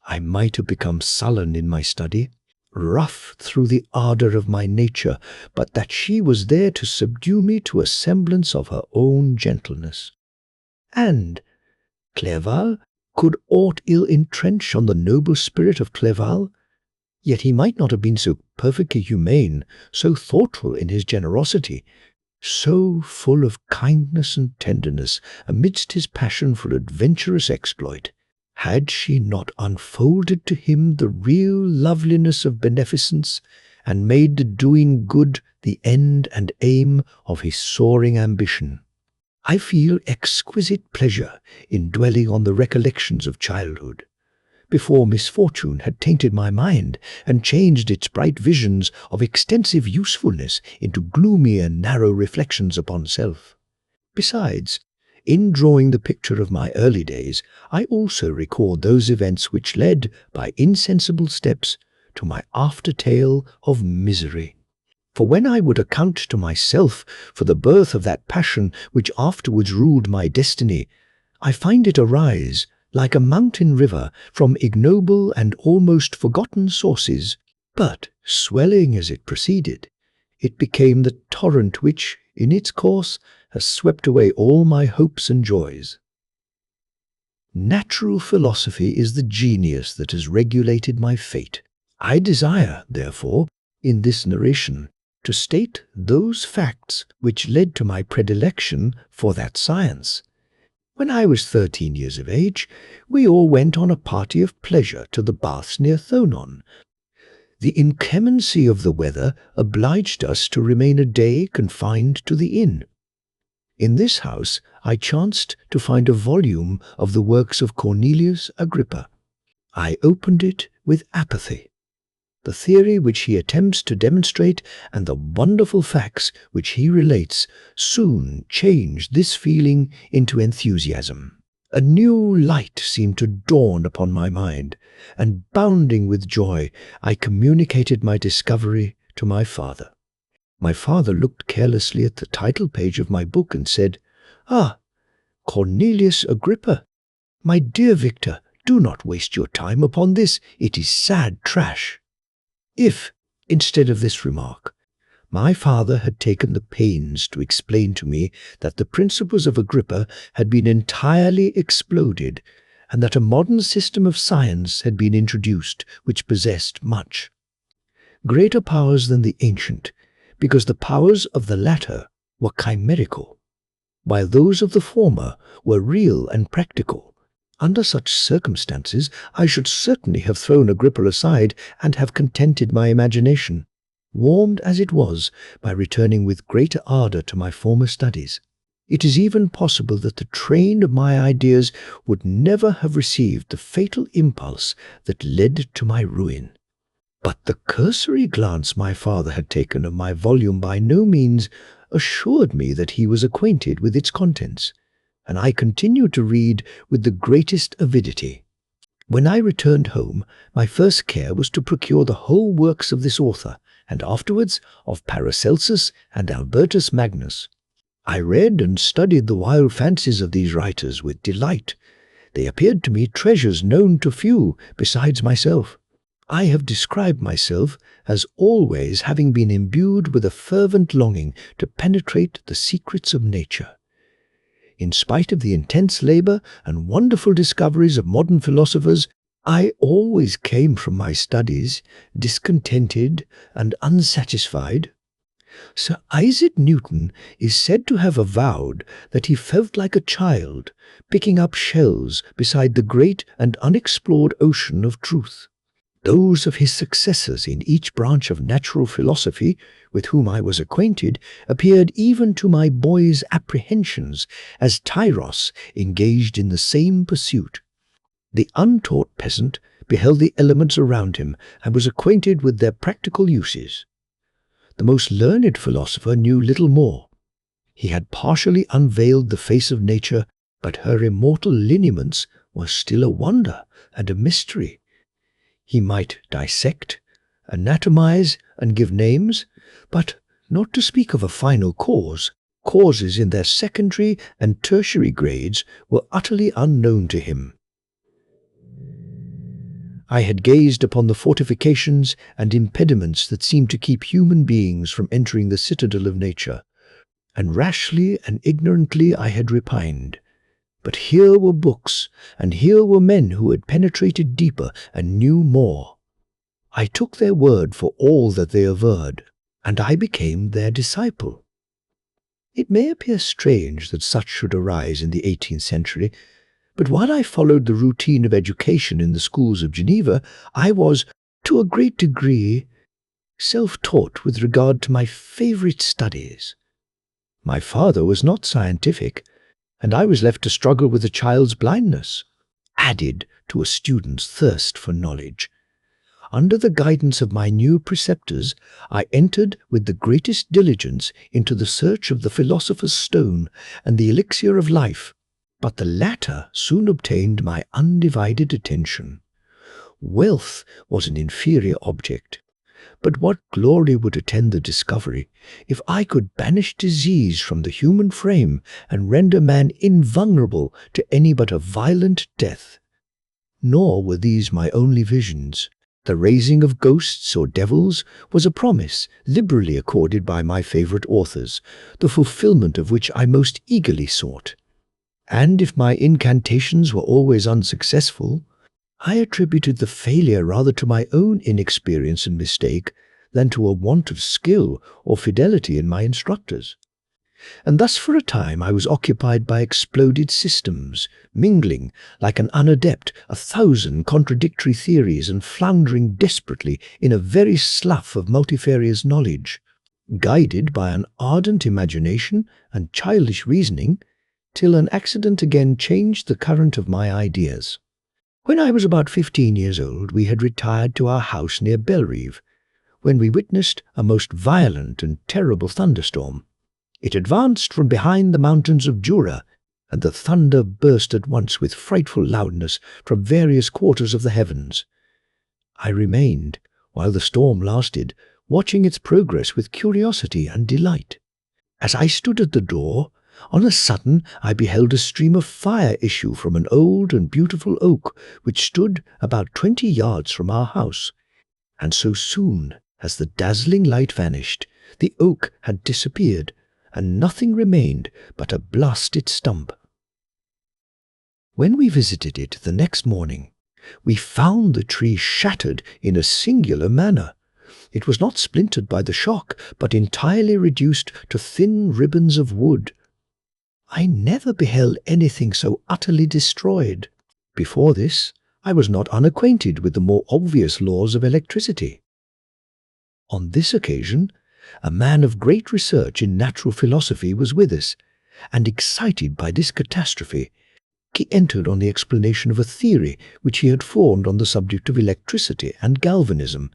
I might have become sullen in my study, rough through the ardor of my nature, but that she was there to subdue me to a semblance of her own gentleness. And Clerval, could aught ill entrench on the noble spirit of Clerval? Yet he might not have been so perfectly humane, so thoughtful in his generosity, so full of kindness and tenderness amidst his passion for adventurous exploit, had she not unfolded to him the real loveliness of beneficence, and made the doing good the end and aim of his soaring ambition. I feel exquisite pleasure in dwelling on the recollections of childhood, before misfortune had tainted my mind and changed its bright visions of extensive usefulness into gloomy and narrow reflections upon self. Besides, in drawing the picture of my early days, I also record those events which led, by insensible steps, to my after-tale of misery. For when I would account to myself for the birth of that passion which afterwards ruled my destiny, I find it arise, like a mountain river, from ignoble and almost forgotten sources, but, swelling as it proceeded, it became the torrent which, in its course, has swept away all my hopes and joys. Natural philosophy is the genius that has regulated my fate. I desire, therefore, in this narration, to state those facts which led to my predilection for that science. When I was 13 years of age, we all went on a party of pleasure to the baths near Thonon. The inclemency of the weather obliged us to remain a day confined to the inn. In this house I chanced to find a volume of the works of Cornelius Agrippa. I opened it with apathy. The theory which he attempts to demonstrate and the wonderful facts which he relates soon changed this feeling into enthusiasm. A new light seemed to dawn upon my mind, and bounding with joy, I communicated my discovery to my father. My father looked carelessly at the title page of my book and said, "Ah, Cornelius Agrippa. My dear Victor, do not waste your time upon this. It is sad trash." If, instead of this remark, my father had taken the pains to explain to me that the principles of Agrippa had been entirely exploded, and that a modern system of science had been introduced which possessed much greater powers than the ancient, because the powers of the latter were chimerical, while those of the former were real and practical. Under such circumstances, I should certainly have thrown Agrippa aside and have contented my imagination, warmed as it was, by returning with greater ardor to my former studies. It is even possible that the train of my ideas would never have received the fatal impulse that led to my ruin. But the cursory glance my father had taken of my volume by no means assured me that he was acquainted with its contents, and I continued to read with the greatest avidity. When I returned home, my first care was to procure the whole works of this author, and afterwards of Paracelsus and Albertus Magnus. I read and studied the wild fancies of these writers with delight. They appeared to me treasures known to few besides myself. I have described myself as always having been imbued with a fervent longing to penetrate the secrets of nature. In spite of the intense labor and wonderful discoveries of modern philosophers, I always came from my studies discontented and unsatisfied. Sir Isaac Newton is said to have avowed that he felt like a child picking up shells beside the great and unexplored ocean of truth. Those of his successors in each branch of natural philosophy with whom I was acquainted appeared even to my boy's apprehensions as tyros engaged in the same pursuit. The untaught peasant beheld the elements around him and was acquainted with their practical uses. The most learned philosopher knew little more. He had partially unveiled the face of nature, but her immortal lineaments were still a wonder and a mystery. He might dissect, anatomize, and give names, but not to speak of a final cause, causes in their secondary and tertiary grades were utterly unknown to him. I had gazed upon the fortifications and impediments that seemed to keep human beings from entering the citadel of nature, and rashly and ignorantly I had repined. But here were books, and here were men who had penetrated deeper and knew more. I took their word for all that they averred, and I became their disciple. It may appear strange that such should arise in the 18th century, but while I followed the routine of education in the schools of Geneva, I was, to a great degree, self-taught with regard to my favorite studies. My father was not scientific, and I was left to struggle with a child's blindness, added to a student's thirst for knowledge. Under the guidance of my new preceptors, I entered with the greatest diligence into the search of the philosopher's stone and the elixir of life, but the latter soon obtained my undivided attention. Wealth was an inferior object, but what glory would attend the discovery if I could banish disease from the human frame and render man invulnerable to any but a violent death? Nor were these my only visions. The raising of ghosts or devils was a promise liberally accorded by my favorite authors, the fulfillment of which I most eagerly sought. And if my incantations were always unsuccessful, I attributed the failure rather to my own inexperience and mistake than to a want of skill or fidelity in my instructors. And thus for a time I was occupied by exploded systems, mingling, like an unadept, 1,000 contradictory theories and floundering desperately in a very slough of multifarious knowledge, guided by an ardent imagination and childish reasoning, till an accident again changed the current of my ideas. When I was about 15 years old, we had retired to our house near Bellerive, when we witnessed a most violent and terrible thunderstorm. It advanced from behind the mountains of Jura, and the thunder burst at once with frightful loudness from various quarters of the heavens. I remained, while the storm lasted, watching its progress with curiosity and delight. As I stood at the door, on a sudden I beheld a stream of fire issue from an old and beautiful oak which stood about 20 yards from our house, and so soon as the dazzling light vanished, the oak had disappeared, and nothing remained but a blasted stump. When we visited it the next morning, we found the tree shattered in a singular manner. It was not splintered by the shock, but entirely reduced to thin ribbons of wood. I never beheld anything so utterly destroyed. Before this, I was not unacquainted with the more obvious laws of electricity. On this occasion, a man of great research in natural philosophy was with us, and excited by this catastrophe, he entered on the explanation of a theory which he had formed on the subject of electricity and galvanism,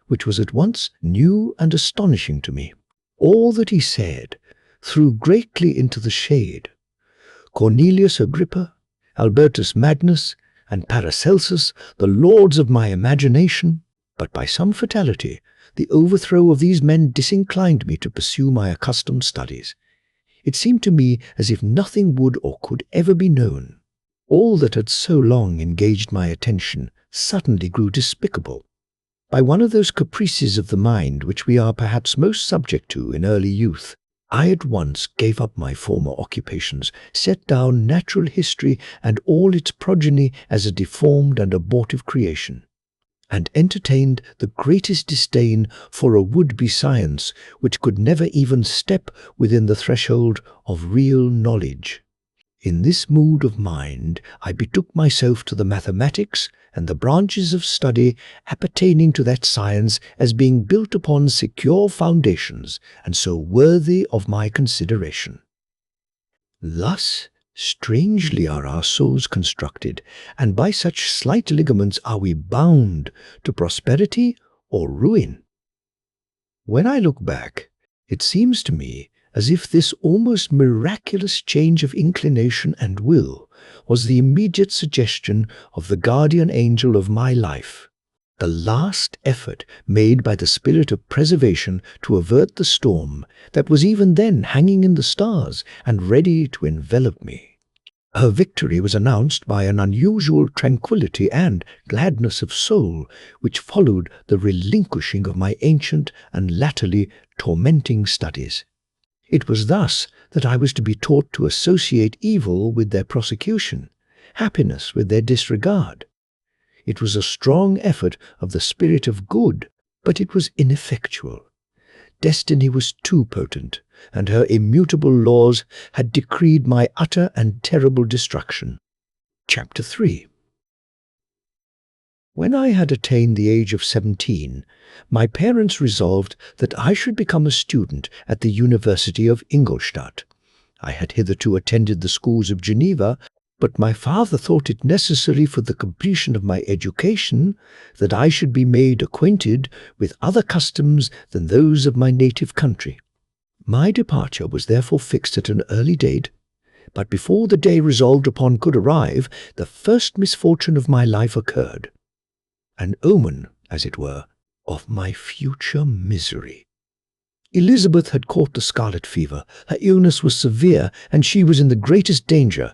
which was at once new and astonishing to me. All that he said threw greatly into the shade Cornelius Agrippa, Albertus Magnus, and Paracelsus, the lords of my imagination, but by some fatality, the overthrow of these men disinclined me to pursue my accustomed studies. It seemed to me as if nothing would or could ever be known. All that had so long engaged my attention suddenly grew despicable. By one of those caprices of the mind which we are perhaps most subject to in early youth, I at once gave up my former occupations, set down natural history and all its progeny as a deformed and abortive creation. and entertained the greatest disdain for a would-be science which could never even step within the threshold of real knowledge. In this mood of mind, I betook myself to the mathematics and the branches of study appertaining to that science as being built upon secure foundations and so worthy of my consideration. Thus, strangely are our souls constructed, and by such slight ligaments are we bound to prosperity or ruin. When I look back, it seems to me as if this almost miraculous change of inclination and will was the immediate suggestion of the guardian angel of my life, the last effort made by the spirit of preservation to avert the storm that was even then hanging in the stars and ready to envelop me. Her victory was announced by an unusual tranquillity and gladness of soul which followed the relinquishing of my ancient and latterly tormenting studies. It was thus that I was to be taught to associate evil with their prosecution, happiness with their disregard. It was a strong effort of the spirit of good, but it was ineffectual. Destiny was too potent, and her immutable laws had decreed my utter and terrible destruction. Chapter 3. When I had attained the age of 17, my parents resolved that I should become a student at the University of Ingolstadt. I had hitherto attended the schools of Geneva, but my father thought it necessary for the completion of my education that I should be made acquainted with other customs than those of my native country. My departure was therefore fixed at an early date, but before the day resolved upon could arrive, the first misfortune of my life occurred. An omen, as it were, of my future misery. Elizabeth had caught the scarlet fever. Her illness was severe, and she was in the greatest danger.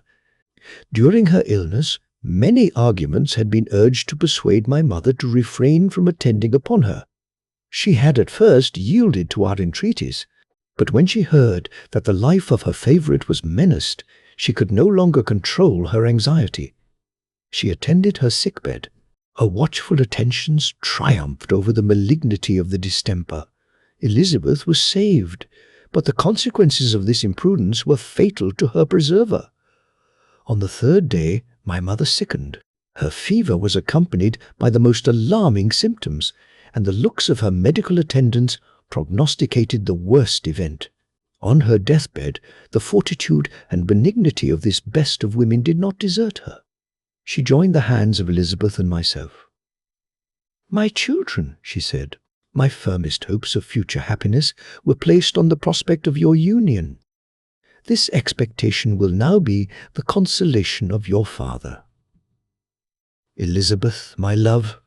During her illness, many arguments had been urged to persuade my mother to refrain from attending upon her. She had at first yielded to our entreaties, but when she heard that the life of her favourite was menaced, she could no longer control her anxiety. She attended her sick-bed. Her watchful attentions triumphed over the malignity of the distemper. Elizabeth was saved, but the consequences of this imprudence were fatal to her preserver. On the third day, my mother sickened. Her fever was accompanied by the most alarming symptoms, and the looks of her medical attendants prognosticated the worst event. On her deathbed, the fortitude and benignity of this best of women did not desert her. She joined the hands of Elizabeth and myself. "My children," she said, "my firmest hopes of future happiness were placed on the prospect of your union. This expectation will now be the consolation of your father. Elizabeth, my love,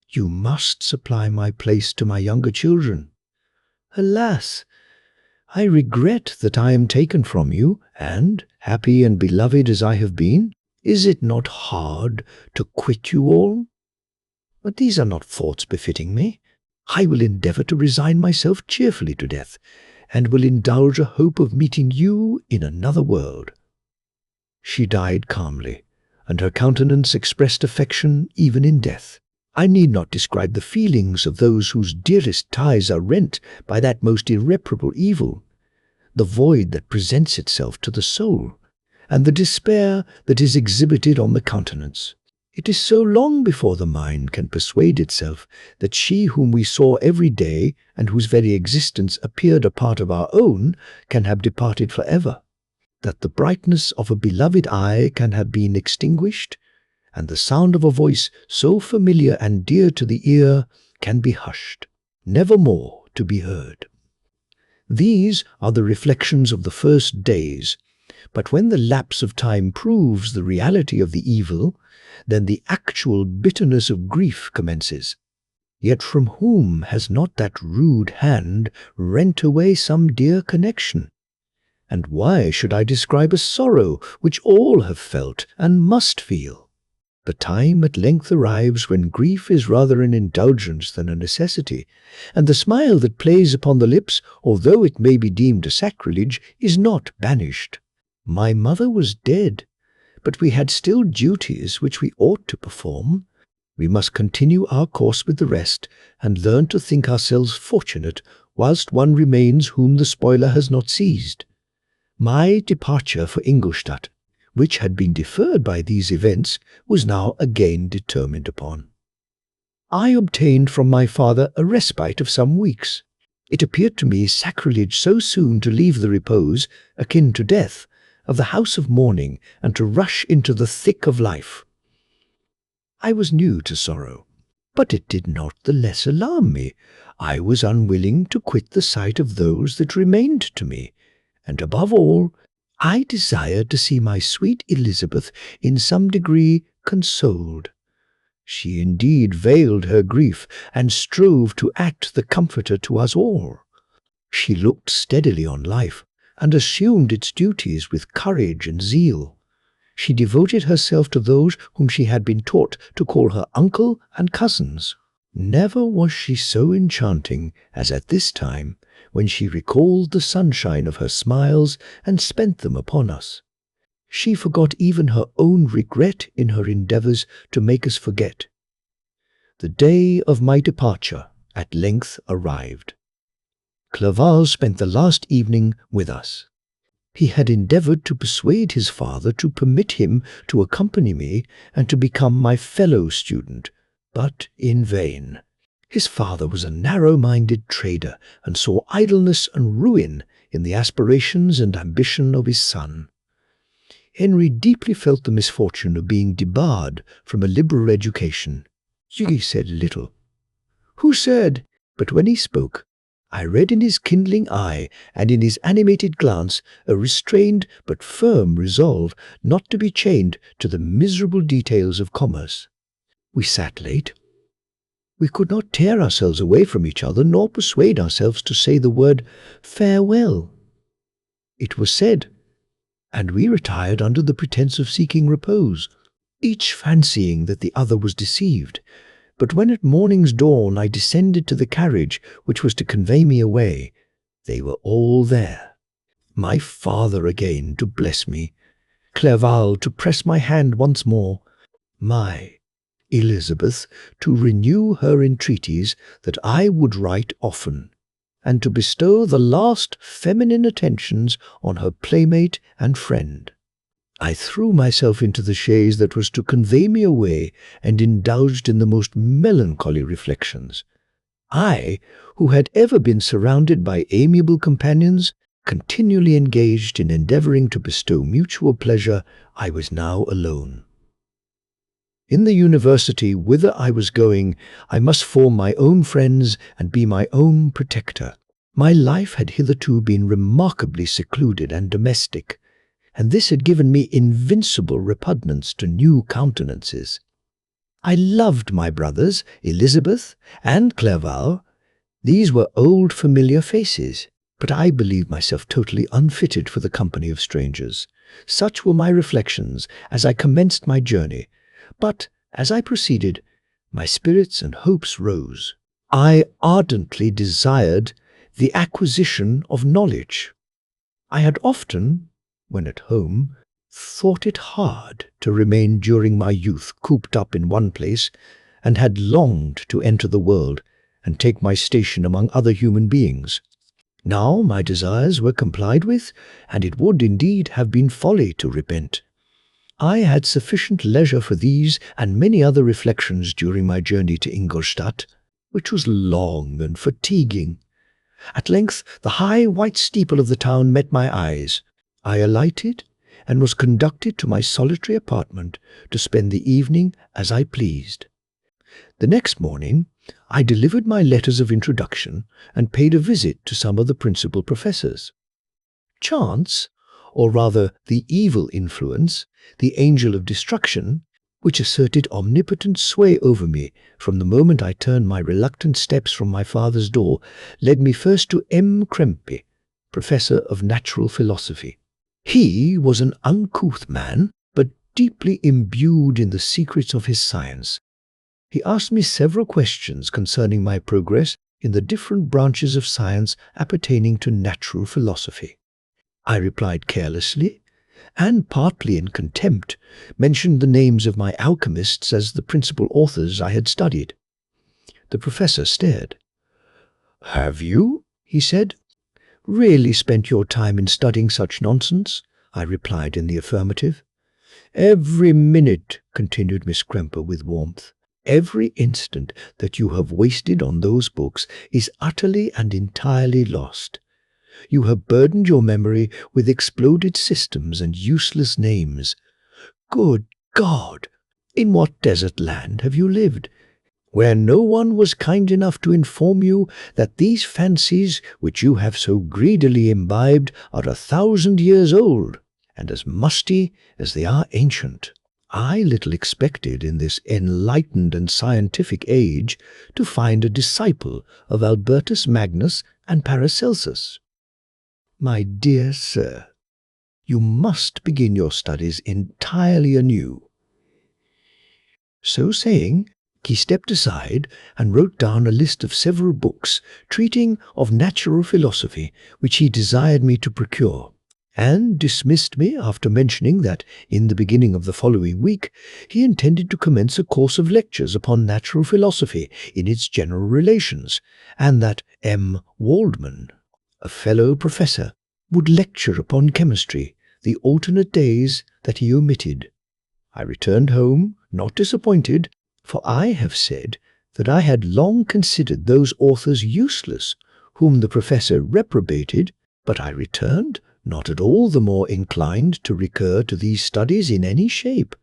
you must supply my place to my younger children. Alas! I regret that I am taken from you, and, happy and beloved as I have been, is it not hard to quit you all? But these are not thoughts befitting me. I will endeavour to resign myself cheerfully to death, and will indulge a hope of meeting you in another world." She died calmly, and her countenance expressed affection even in death. I need not describe the feelings of those whose dearest ties are rent by that most irreparable evil, the void that presents itself to the soul, and the despair that is exhibited on the countenance. It is so long before the mind can persuade itself that she whom we saw every day and whose very existence appeared a part of our own can have departed forever, that the brightness of a beloved eye can have been extinguished, and the sound of a voice so familiar and dear to the ear can be hushed, never more to be heard. These are the reflections of the first days, but when the lapse of time proves the reality of the evil, then the actual bitterness of grief commences. Yet from whom has not that rude hand rent away some dear connection? And why should I describe a sorrow which all have felt and must feel? The time at length arrives when grief is rather an indulgence than a necessity, and the smile that plays upon the lips, although it may be deemed a sacrilege, is not banished. My mother was dead, but we had still duties which we ought to perform. We must continue our course with the rest, and learn to think ourselves fortunate whilst one remains whom the spoiler has not seized. My departure for Ingolstadt, which had been deferred by these events, was now again determined upon. I obtained from my father a respite of some weeks. It appeared to me sacrilege so soon to leave the repose, akin to death, of the house of mourning and to rush into the thick of life. I was new to sorrow, but it did not the less alarm me. I was unwilling to quit the sight of those that remained to me, and above all, I desired to see my sweet Elizabeth in some degree consoled. She indeed veiled her grief and strove to act the comforter to us all. She looked steadily on life and assumed its duties with courage and zeal. She devoted herself to those whom she had been taught to call her uncle and cousins. Never was she so enchanting as at this time, when she recalled the sunshine of her smiles and spent them upon us. She forgot even her own regret in her endeavours to make us forget. The day of my departure at length arrived. Clerval spent the last evening with us. He had endeavoured to persuade his father to permit him to accompany me and to become my fellow student, but in vain. His father was a narrow-minded trader and saw idleness and ruin in the aspirations and ambition of his son. Henry deeply felt the misfortune of being debarred from a liberal education. He said little. Who said? But when he spoke, I read in his kindling eye and in his animated glance a restrained but firm resolve not to be chained to the miserable details of commerce. We sat late. We could not tear ourselves away from each other nor persuade ourselves to say the word farewell. It was said, and we retired under the pretence of seeking repose, each fancying that the other was deceived. But when at morning's dawn I descended to the carriage which was to convey me away, they were all there. My father again to bless me, Clerval to press my hand once more, my Elizabeth to renew her entreaties that I would write often, and to bestow the last feminine attentions on her playmate and friend. I threw myself into the chaise that was to convey me away and indulged in the most melancholy reflections. I, who had ever been surrounded by amiable companions, continually engaged in endeavouring to bestow mutual pleasure, I was now alone. In the university whither I was going, I must form my own friends and be my own protector. My life had hitherto been remarkably secluded and domestic, and this had given me invincible repugnance to new countenances. I loved my brothers, Elizabeth and Clerval. These were old familiar faces, but I believed myself totally unfitted for the company of strangers. Such were my reflections as I commenced my journey, but as I proceeded, my spirits and hopes rose. I ardently desired the acquisition of knowledge. I had often, when at home, thought it hard to remain during my youth cooped up in one place, and had longed to enter the world and take my station among other human beings. Now my desires were complied with, and it would indeed have been folly to repent. I had sufficient leisure for these and many other reflections during my journey to Ingolstadt, which was long and fatiguing. At length the high white steeple of the town met my eyes. I alighted and was conducted to my solitary apartment to spend the evening as I pleased. The next morning I delivered my letters of introduction and paid a visit to some of the principal professors. Chance, or rather the evil influence, the angel of destruction, which asserted omnipotent sway over me from the moment I turned my reluctant steps from my father's door, led me first to M. Krempe, professor of natural philosophy. He was an uncouth man, but deeply imbued in the secrets of his science. He asked me several questions concerning my progress in the different branches of science appertaining to natural philosophy. I replied carelessly and partly in contempt, mentioned the names of my alchemists as the principal authors I had studied. The professor stared. "Have you," he said, "really spent your time in studying such nonsense?" I replied in the affirmative. "Every minute," continued Miss Cremper with warmth, "every instant that you have wasted on those books is utterly and entirely lost. You have burdened your memory with exploded systems and useless names. Good God! In what desert land have you lived, where no one was kind enough to inform you that these fancies which you have so greedily imbibed are 1,000 years old, and as musty as they are ancient? I little expected in this enlightened and scientific age to find a disciple of Albertus Magnus and Paracelsus. My dear sir, you must begin your studies entirely anew." So saying, he stepped aside and wrote down a list of several books treating of natural philosophy which he desired me to procure, and dismissed me after mentioning that in the beginning of the following week he intended to commence a course of lectures upon natural philosophy in its general relations, and that M. Waldman, a fellow professor, would lecture upon chemistry the alternate days that he omitted. I returned home, not disappointed, for I have said that I had long considered those authors useless whom the professor reprobated, but I returned not at all the more inclined to recur to these studies in any shape.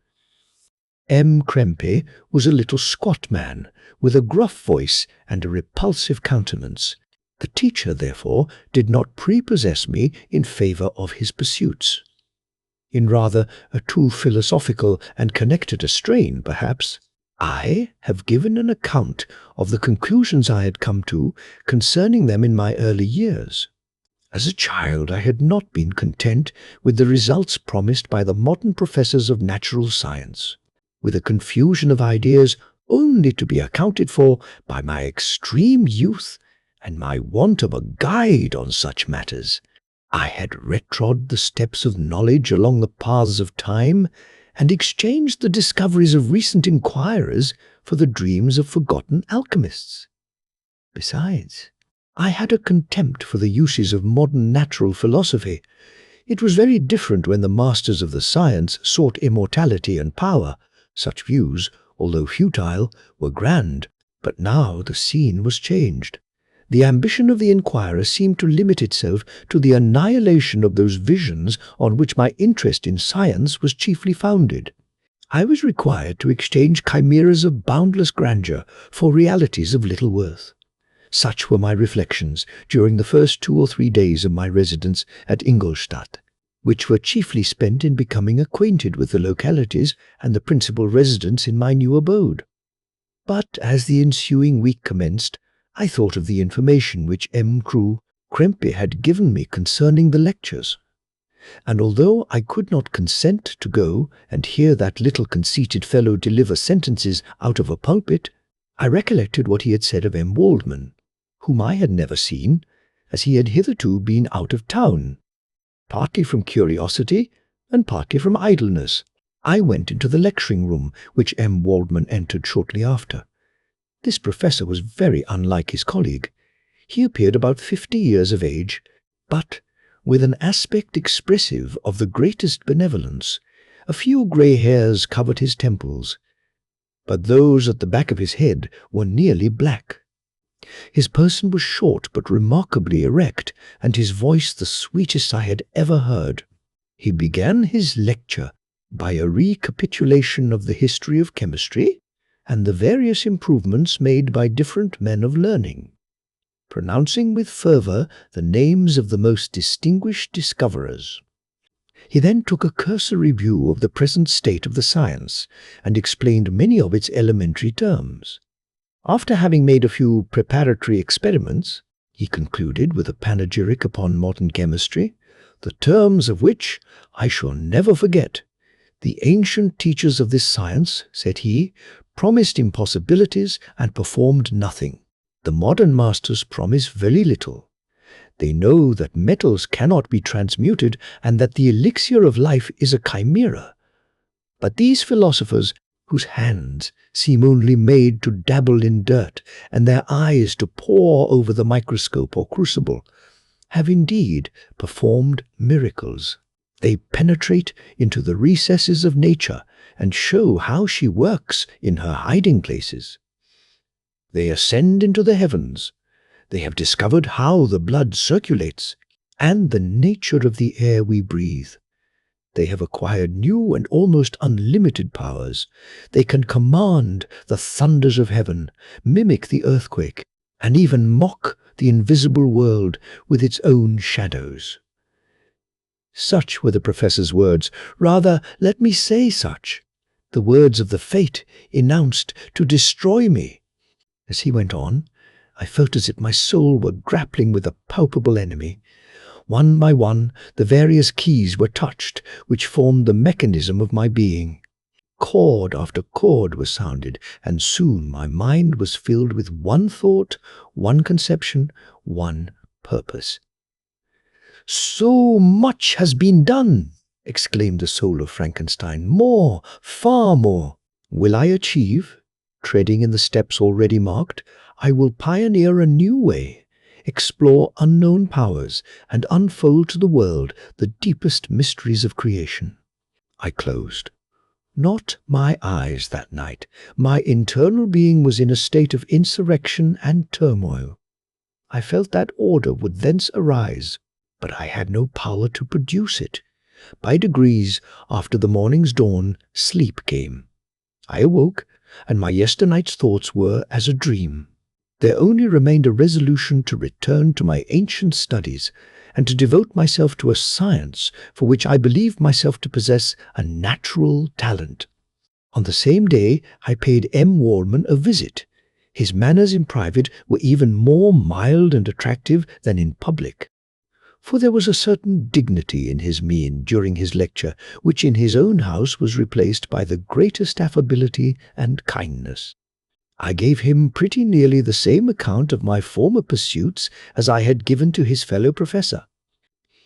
M. Krempe was a little squat man, with a gruff voice and a repulsive countenance. The teacher, therefore, did not prepossess me in favour of his pursuits. In rather a too philosophical and connected a strain, perhaps, I have given an account of the conclusions I had come to concerning them in my early years. As a child, I had not been content with the results promised by the modern professors of natural science, with a confusion of ideas only to be accounted for by my extreme youth and my want of a guide on such matters. I had retrod the steps of knowledge along the paths of time, and exchanged the discoveries of recent inquirers for the dreams of forgotten alchemists. Besides, I had a contempt for the uses of modern natural philosophy. It was very different when the masters of the science sought immortality and power. Such views, although futile, were grand, but now the scene was changed. The ambition of the inquirer seemed to limit itself to the annihilation of those visions on which my interest in science was chiefly founded. I was required to exchange chimeras of boundless grandeur for realities of little worth. Such were my reflections during the first 2 or 3 days of my residence at Ingolstadt, which were chiefly spent in becoming acquainted with the localities and the principal residents in my new abode. But as the ensuing week commenced, I thought of the information which M. Krempe had given me concerning the lectures, and although I could not consent to go and hear that little conceited fellow deliver sentences out of a pulpit, I recollected what he had said of M. Waldman, whom I had never seen, as he had hitherto been out of town. Partly from curiosity and partly from idleness, I went into the lecturing room which M. Waldman entered shortly after. This professor was very unlike his colleague. He appeared about 50 years of age, but with an aspect expressive of the greatest benevolence. A few grey hairs covered his temples, but those at the back of his head were nearly black. His person was short but remarkably erect, and his voice the sweetest I had ever heard. He began his lecture by a recapitulation of the history of chemistry and the various improvements made by different men of learning, pronouncing with fervour the names of the most distinguished discoverers. He then took a cursory view of the present state of the science, and explained many of its elementary terms. After having made a few preparatory experiments, he concluded with a panegyric upon modern chemistry, the terms of which I shall never forget. The ancient teachers of this science, said he, promised impossibilities and performed nothing. The modern masters promise very little. They know that metals cannot be transmuted and that the elixir of life is a chimera. But these philosophers, whose hands seem only made to dabble in dirt and their eyes to pore over the microscope or crucible, have indeed performed miracles. They penetrate into the recesses of nature and show how she works in her hiding places. They ascend into the heavens. They have discovered how the blood circulates and the nature of the air we breathe. They have acquired new and almost unlimited powers. They can command the thunders of heaven, mimic the earthquake, and even mock the invisible world with its own shadows. Such were the professor's words. Rather, let me say such. The words of the fate announced to destroy me. As he went on, I felt as if my soul were grappling with a palpable enemy. One by one, the various keys were touched which formed the mechanism of my being. Chord after chord was sounded, and soon my mind was filled with one thought, one conception, one purpose. "So much has been done!" exclaimed the soul of Frankenstein. "More, far more. Will I achieve? Treading in the steps already marked, I will pioneer a new way, explore unknown powers, and unfold to the world the deepest mysteries of creation." I closed. Not my eyes that night. My internal being was in a state of insurrection and turmoil. I felt that order would thence arise, but I had no power to produce it. By degrees, after the morning's dawn, sleep came. I awoke, and my yesternight's thoughts were as a dream. There only remained a resolution to return to my ancient studies and to devote myself to a science for which I believed myself to possess a natural talent. On the same day, I paid M. Waldman a visit. His manners in private were even more mild and attractive than in public, for there was a certain dignity in his mien during his lecture, which in his own house was replaced by the greatest affability and kindness. I gave him pretty nearly the same account of my former pursuits as I had given to his fellow professor.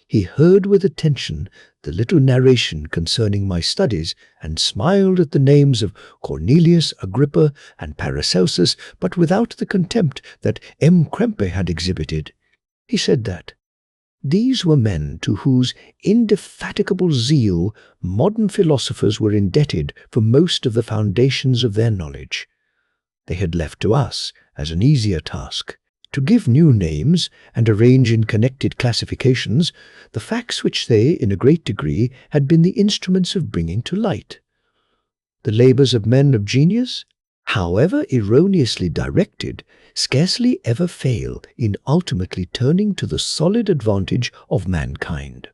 He heard with attention the little narration concerning my studies and smiled at the names of Cornelius, Agrippa, and Paracelsus, but without the contempt that M. Krempe had exhibited. He said that these were men to whose indefatigable zeal modern philosophers were indebted for most of the foundations of their knowledge. They had left to us, as an easier task, to give new names and arrange in connected classifications the facts which they, in a great degree, had been the instruments of bringing to light. The labours of men of genius, however erroneously directed, scarcely ever fail in ultimately turning to the solid advantage of mankind.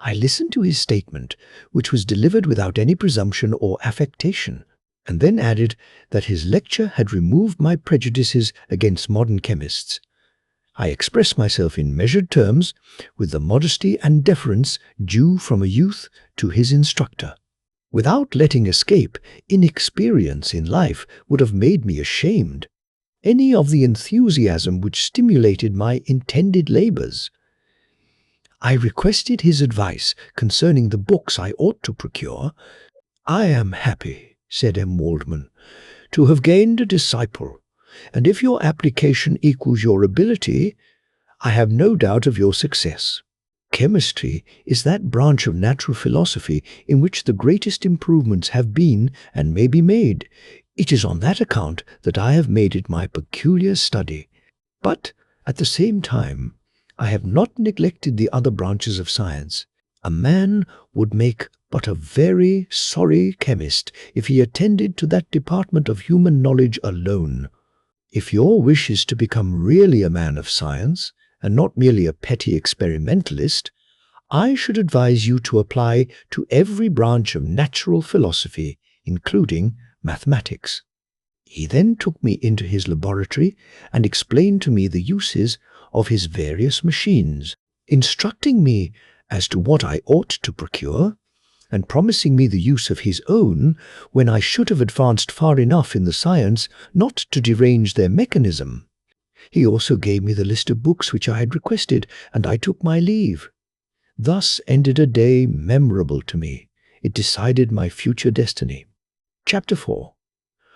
I listened to his statement, which was delivered without any presumption or affectation, and then added that his lecture had removed my prejudices against modern chemists. I expressed myself in measured terms, with the modesty and deference due from a youth to his instructor. Without letting escape, inexperience in life would have made me ashamed any of the enthusiasm which stimulated my intended labours. I requested his advice concerning the books I ought to procure. "I am happy," said M. Waldman, "to have gained a disciple, and if your application equals your ability, I have no doubt of your success. Chemistry is that branch of natural philosophy in which the greatest improvements have been and may be made. It is on that account that I have made it my peculiar study. But, at the same time, I have not neglected the other branches of science. A man would make but a very sorry chemist if he attended to that department of human knowledge alone. If your wish is to become really a man of science, and not merely a petty experimentalist, I should advise you to apply to every branch of natural philosophy, including mathematics." He then took me into his laboratory and explained to me the uses of his various machines, instructing me as to what I ought to procure, and promising me the use of his own when I should have advanced far enough in the science not to derange their mechanism. He also gave me the list of books which I had requested, and I took my leave. Thus ended a day memorable to me. It decided my future destiny. Chapter 4.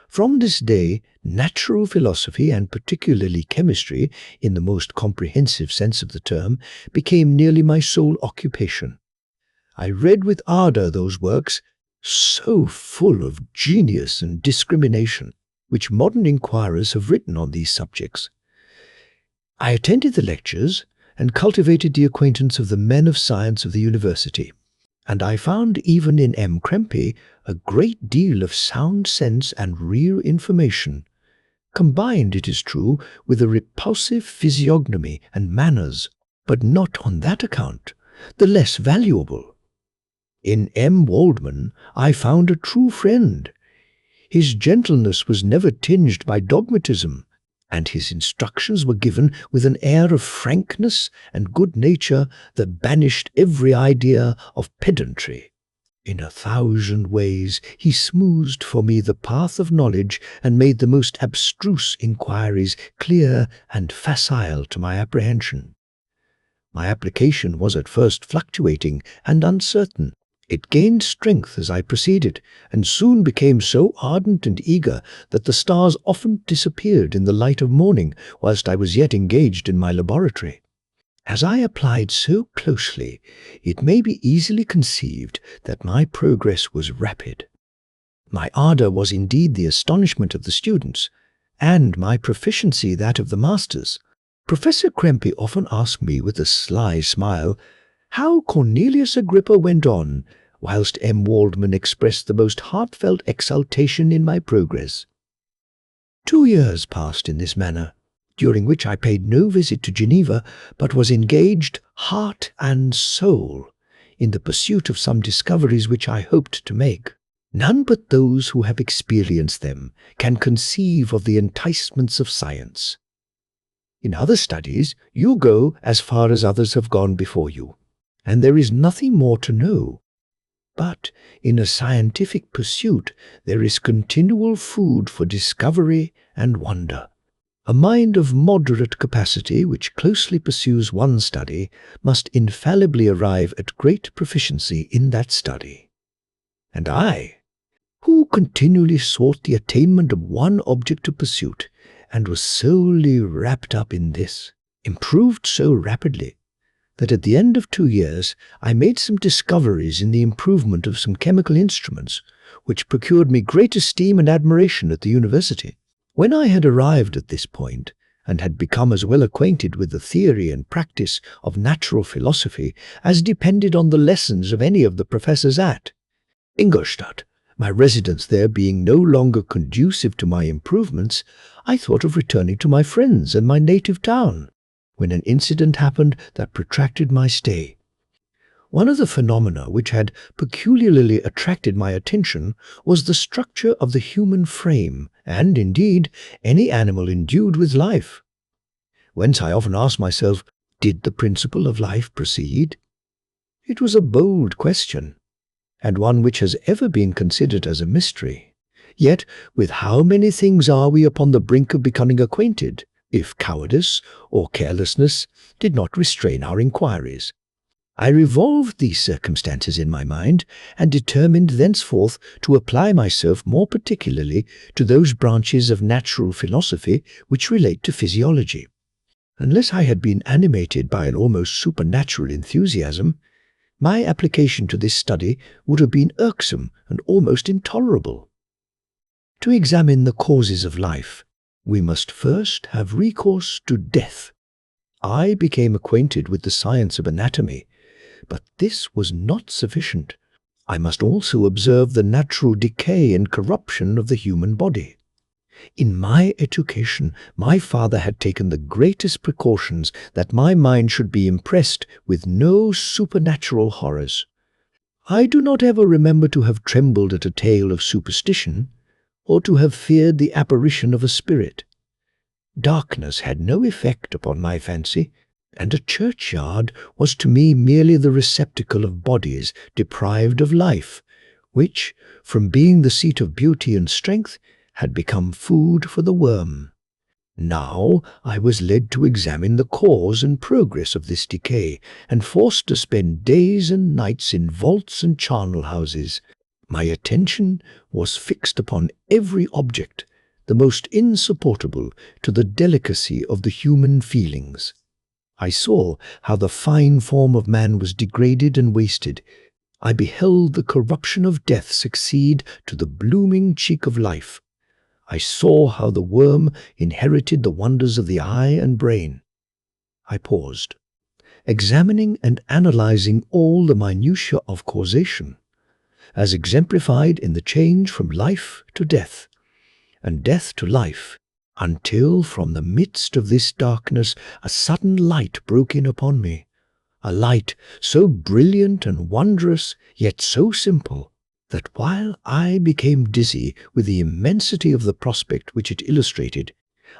From this day, natural philosophy, and particularly chemistry, in the most comprehensive sense of the term, became nearly my sole occupation. I read with ardor those works, so full of genius and discrimination, which modern inquirers have written on these subjects. I attended the lectures and cultivated the acquaintance of the men of science of the university, and I found even in M. Krempe a great deal of sound sense and real information, combined, it is true, with a repulsive physiognomy and manners, but not on that account the less valuable. In M. Waldman I found a true friend. His gentleness was never tinged by dogmatism, and his instructions were given with an air of frankness and good nature that banished every idea of pedantry. In 1,000 ways he smoothed for me the path of knowledge and made the most abstruse inquiries clear and facile to my apprehension. My application was at first fluctuating and uncertain. It gained strength as I proceeded, and soon became so ardent and eager that the stars often disappeared in the light of morning whilst I was yet engaged in my laboratory. As I applied so closely, it may be easily conceived that my progress was rapid. My ardour was indeed the astonishment of the students, and my proficiency that of the masters. Professor Krempe often asked me with a sly smile how Cornelius Agrippa went on, whilst M. Waldman expressed the most heartfelt exultation in my progress. 2 years passed in this manner, during which I paid no visit to Geneva, but was engaged heart and soul in the pursuit of some discoveries which I hoped to make. None but those who have experienced them can conceive of the enticements of science. In other studies, you go as far as others have gone before you, and there is nothing more to know. But in a scientific pursuit there is continual food for discovery and wonder. A mind of moderate capacity which closely pursues one study must infallibly arrive at great proficiency in that study. And I, who continually sought the attainment of one object of pursuit, and was solely wrapped up in this, improved so rapidly that at the end of 2 years I made some discoveries in the improvement of some chemical instruments, which procured me great esteem and admiration at the university. When I had arrived at this point, and had become as well acquainted with the theory and practice of natural philosophy as depended on the lessons of any of the professors at Ingolstadt, my residence there being no longer conducive to my improvements, I thought of returning to my friends and my native town, when an incident happened that protracted my stay. One of the phenomena which had peculiarly attracted my attention was the structure of the human frame, and, indeed, any animal endued with life. Whence I often asked myself, did the principle of life proceed? It was a bold question, and one which has ever been considered as a mystery. Yet, with how many things are we upon the brink of becoming acquainted, if cowardice or carelessness did not restrain our inquiries. I revolved these circumstances in my mind, and determined thenceforth to apply myself more particularly to those branches of natural philosophy which relate to physiology. Unless I had been animated by an almost supernatural enthusiasm, my application to this study would have been irksome and almost intolerable. To examine the causes of life, we must first have recourse to death. I became acquainted with the science of anatomy, but this was not sufficient. I must also observe the natural decay and corruption of the human body. In my education, my father had taken the greatest precautions that my mind should be impressed with no supernatural horrors. I do not ever remember to have trembled at a tale of superstition, or to have feared the apparition of a spirit. Darkness had no effect upon my fancy, and a churchyard was to me merely the receptacle of bodies deprived of life, which, from being the seat of beauty and strength, had become food for the worm. Now I was led to examine the cause and progress of this decay, and forced to spend days and nights in vaults and charnel houses. My attention was fixed upon every object, the most insupportable to the delicacy of the human feelings. I saw how the fine form of man was degraded and wasted. I beheld the corruption of death succeed to the blooming cheek of life. I saw how the worm inherited the wonders of the eye and brain. I paused, examining and analyzing all the minutiae of causation, as exemplified in the change from life to death, and death to life, until from the midst of this darkness a sudden light broke in upon me, a light so brilliant and wondrous, yet so simple, that while I became dizzy with the immensity of the prospect which it illustrated,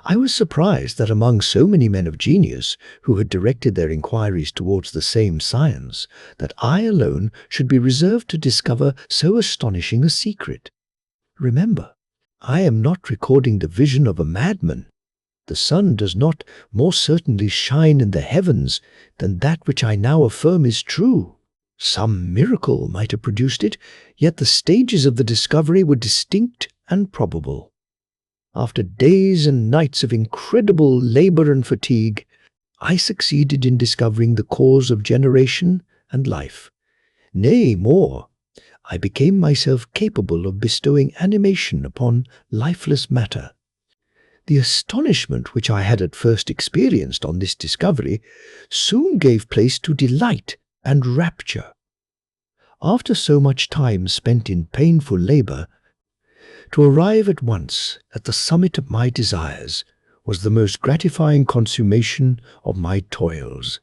I was surprised that among so many men of genius who had directed their inquiries towards the same science, that I alone should be reserved to discover so astonishing a secret. Remember, I am not recording the vision of a madman. The sun does not more certainly shine in the heavens than that which I now affirm is true. Some miracle might have produced it, yet the stages of the discovery were distinct and probable. After days and nights of incredible labor and fatigue, I succeeded in discovering the cause of generation and life. Nay, more, I became myself capable of bestowing animation upon lifeless matter. The astonishment which I had at first experienced on this discovery soon gave place to delight and rapture. After so much time spent in painful labor, to arrive at once at the summit of my desires was the most gratifying consummation of my toils.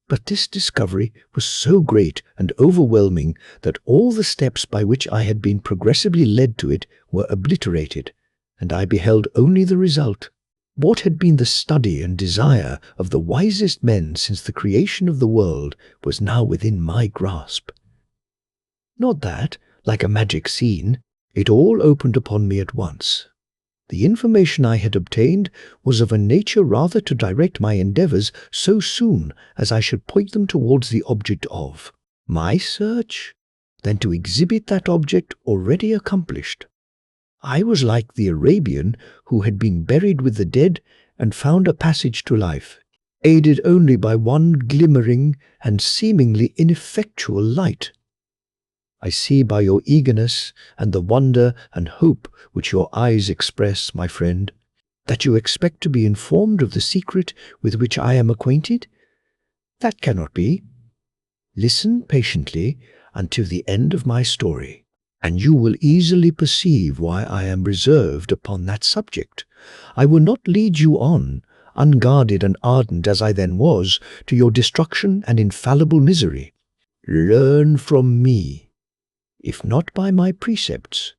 But this discovery was so great and overwhelming that all the steps by which I had been progressively led to it were obliterated, and I beheld only the result. What had been the study and desire of the wisest men since the creation of the world was now within my grasp. Not that, like a magic scene, it all opened upon me at once. The information I had obtained was of a nature rather to direct my endeavors so soon as I should point them towards the object of my search, than to exhibit that object already accomplished. I was like the Arabian who had been buried with the dead and found a passage to life, aided only by one glimmering and seemingly ineffectual light. I see by your eagerness and the wonder and hope which your eyes express, my friend, that you expect to be informed of the secret with which I am acquainted. That cannot be. Listen patiently until the end of my story, and you will easily perceive why I am reserved upon that subject. I will not lead you on, unguarded and ardent as I then was, to your destruction and infallible misery. Learn from me, if not by my precepts,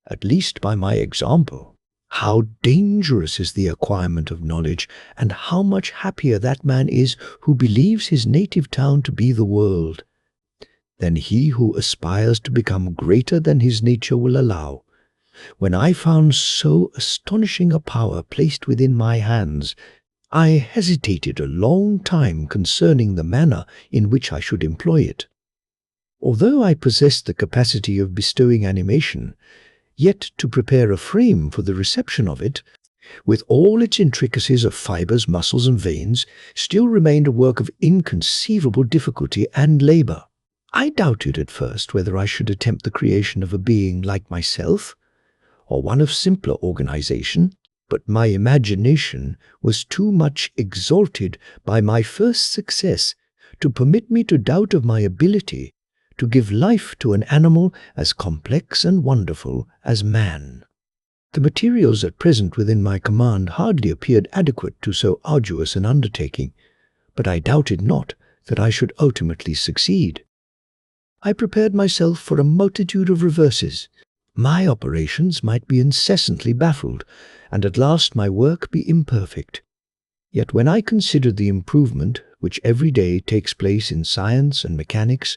at least by my example, how dangerous is the acquirement of knowledge, and how much happier that man is who believes his native town to be the world, than he who aspires to become greater than his nature will allow. When I found so astonishing a power placed within my hands, I hesitated a long time concerning the manner in which I should employ it. Although I possessed the capacity of bestowing animation, yet to prepare a frame for the reception of it, with all its intricacies of fibers, muscles, and veins, still remained a work of inconceivable difficulty and labor. I doubted at first whether I should attempt the creation of a being like myself, or one of simpler organization, but my imagination was too much exalted by my first success to permit me to doubt of my ability to give life to an animal as complex and wonderful as man. The materials at present within my command hardly appeared adequate to so arduous an undertaking, but I doubted not that I should ultimately succeed. I prepared myself for a multitude of reverses. My operations might be incessantly baffled, and at last my work be imperfect. Yet when I considered the improvement which every day takes place in science and mechanics,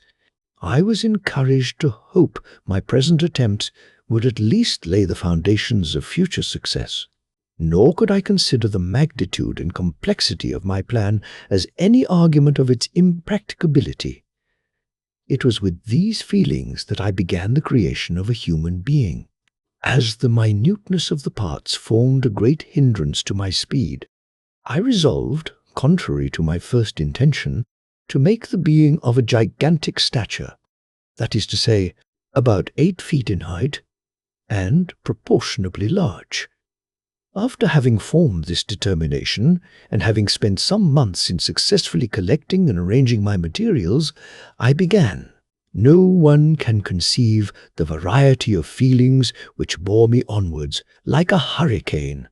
I was encouraged to hope my present attempts would at least lay the foundations of future success. nor could I consider the magnitude and complexity of my plan as any argument of its impracticability. It was with these feelings that I began the creation of a human being. As the minuteness of the parts formed a great hindrance to my speed, I resolved, contrary to my first intention, to make the being of a gigantic stature, that is to say, about 8 feet in height, and proportionably large. After having formed this determination, and having spent some months in successfully collecting and arranging my materials, I began. No one can conceive the variety of feelings which bore me onwards, like a hurricane,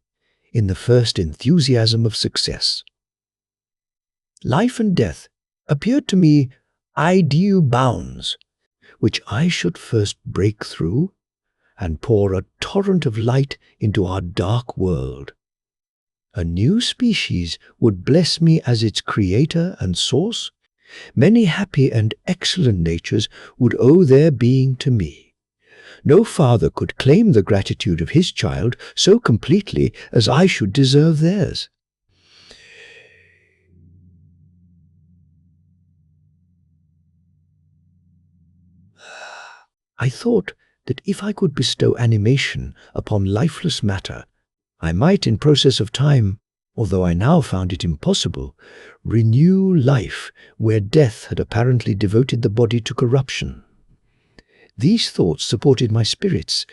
in the first enthusiasm of success. Life and death appeared to me ideal bounds, which I should first break through and pour a torrent of light into our dark world. A new species would bless me as its creator and source. Many happy and excellent natures would owe their being to me. No father could claim the gratitude of his child so completely as I should deserve theirs. I thought that if I could bestow animation upon lifeless matter, I might in process of time, although I now found it impossible, renew life where death had apparently devoted the body to corruption. These thoughts supported my spirits,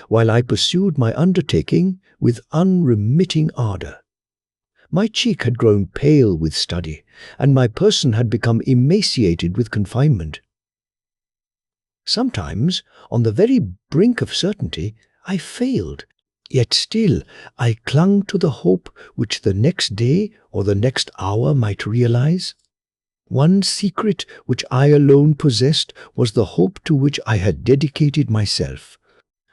while I pursued my undertaking with unremitting ardor. My cheek had grown pale with study, and my person had become emaciated with confinement. Sometimes, on the very brink of certainty, I failed, yet still I clung to the hope which the next day or the next hour might realize. One secret which I alone possessed was the hope to which I had dedicated myself,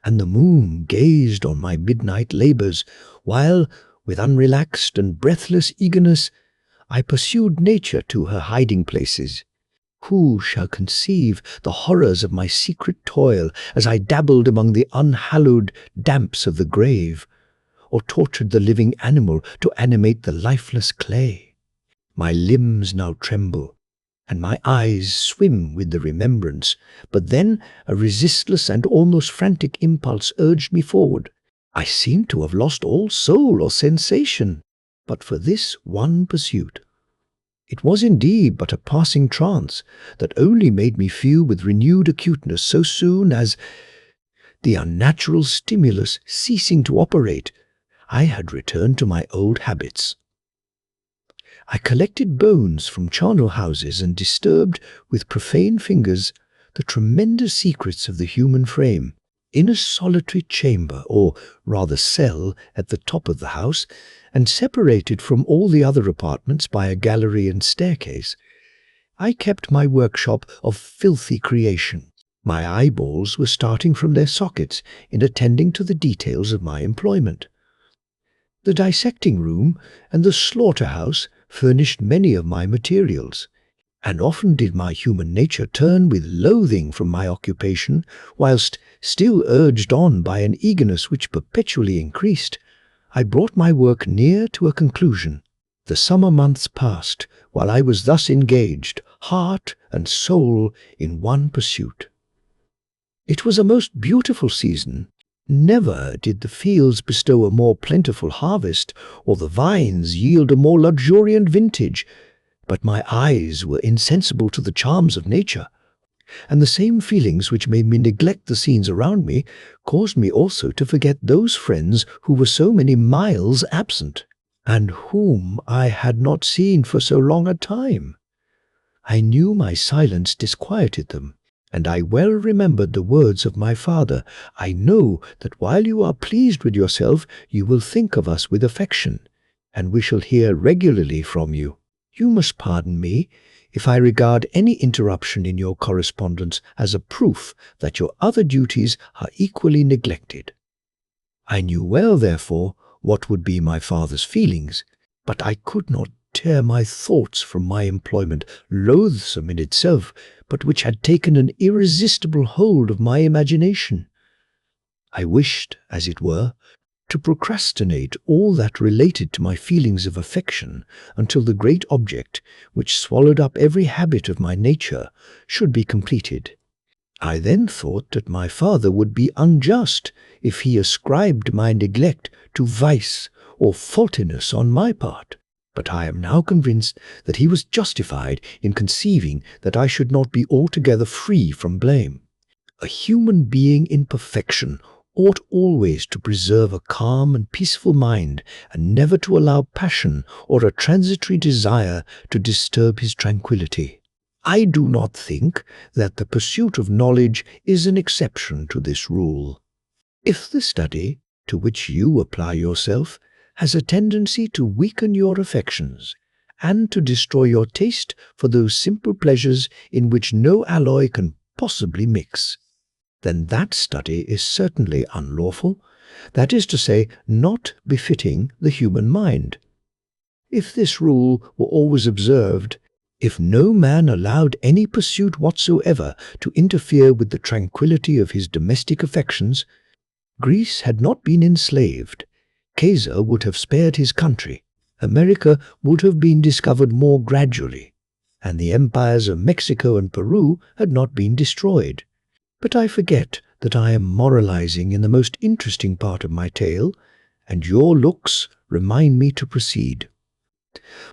and the moon gazed on my midnight labors, while, with unrelaxed and breathless eagerness, I pursued nature to her hiding places. Who shall conceive the horrors of my secret toil as I dabbled among the unhallowed damps of the grave, or tortured the living animal to animate the lifeless clay? My limbs now tremble, and my eyes swim with the remembrance, but then a resistless and almost frantic impulse urged me forward. I seemed to have lost all soul or sensation, but for this one pursuit. It was indeed but a passing trance that only made me feel with renewed acuteness so soon as, the unnatural stimulus ceasing to operate, I had returned to my old habits. I collected bones from charnel houses and disturbed, with profane fingers, the tremendous secrets of the human frame. In a solitary chamber, or rather cell, at the top of the house, and separated from all the other apartments by a gallery and staircase, I kept my workshop of filthy creation. My eyeballs were starting from their sockets in attending to the details of my employment. The dissecting room and the slaughterhouse furnished many of my materials, and often did my human nature turn with loathing from my occupation, whilst, still urged on by an eagerness which perpetually increased, I brought my work near to a conclusion. The summer months passed while I was thus engaged, heart and soul, in one pursuit. It was a most beautiful season. Never did the fields bestow a more plentiful harvest, or the vines yield a more luxuriant vintage, but my eyes were insensible to the charms of nature, and the same feelings which made me neglect the scenes around me caused me also to forget those friends who were so many miles absent, and whom I had not seen for so long a time. I knew my silence disquieted them, and I well remembered the words of my father. I know that while you are pleased with yourself, you will think of us with affection, and we shall hear regularly from you. You must pardon me if I regard any interruption in your correspondence as a proof that your other duties are equally neglected. I knew well, therefore, what would be my father's feelings, but I could not tear my thoughts from my employment, loathsome in itself, but which had taken an irresistible hold of my imagination. I wished, as it were, to procrastinate all that related to my feelings of affection until the great object, which swallowed up every habit of my nature, should be completed. I then thought that my father would be unjust if he ascribed my neglect to vice or faultiness on my part, but I am now convinced that he was justified in conceiving that I should not be altogether free from blame. A human being in perfection ought always to preserve a calm and peaceful mind, and never to allow passion or a transitory desire to disturb his tranquillity. I do not think that the pursuit of knowledge is an exception to this rule. If the study to which you apply yourself has a tendency to weaken your affections and to destroy your taste for those simple pleasures in which no alloy can possibly mix, then that study is certainly unlawful, that is to say, not befitting the human mind. If this rule were always observed, if no man allowed any pursuit whatsoever to interfere with the tranquillity of his domestic affections, Greece had not been enslaved, Caesar would have spared his country, America would have been discovered more gradually, and the empires of Mexico and Peru had not been destroyed. But I forget that I am moralizing in the most interesting part of my tale, and your looks remind me to proceed.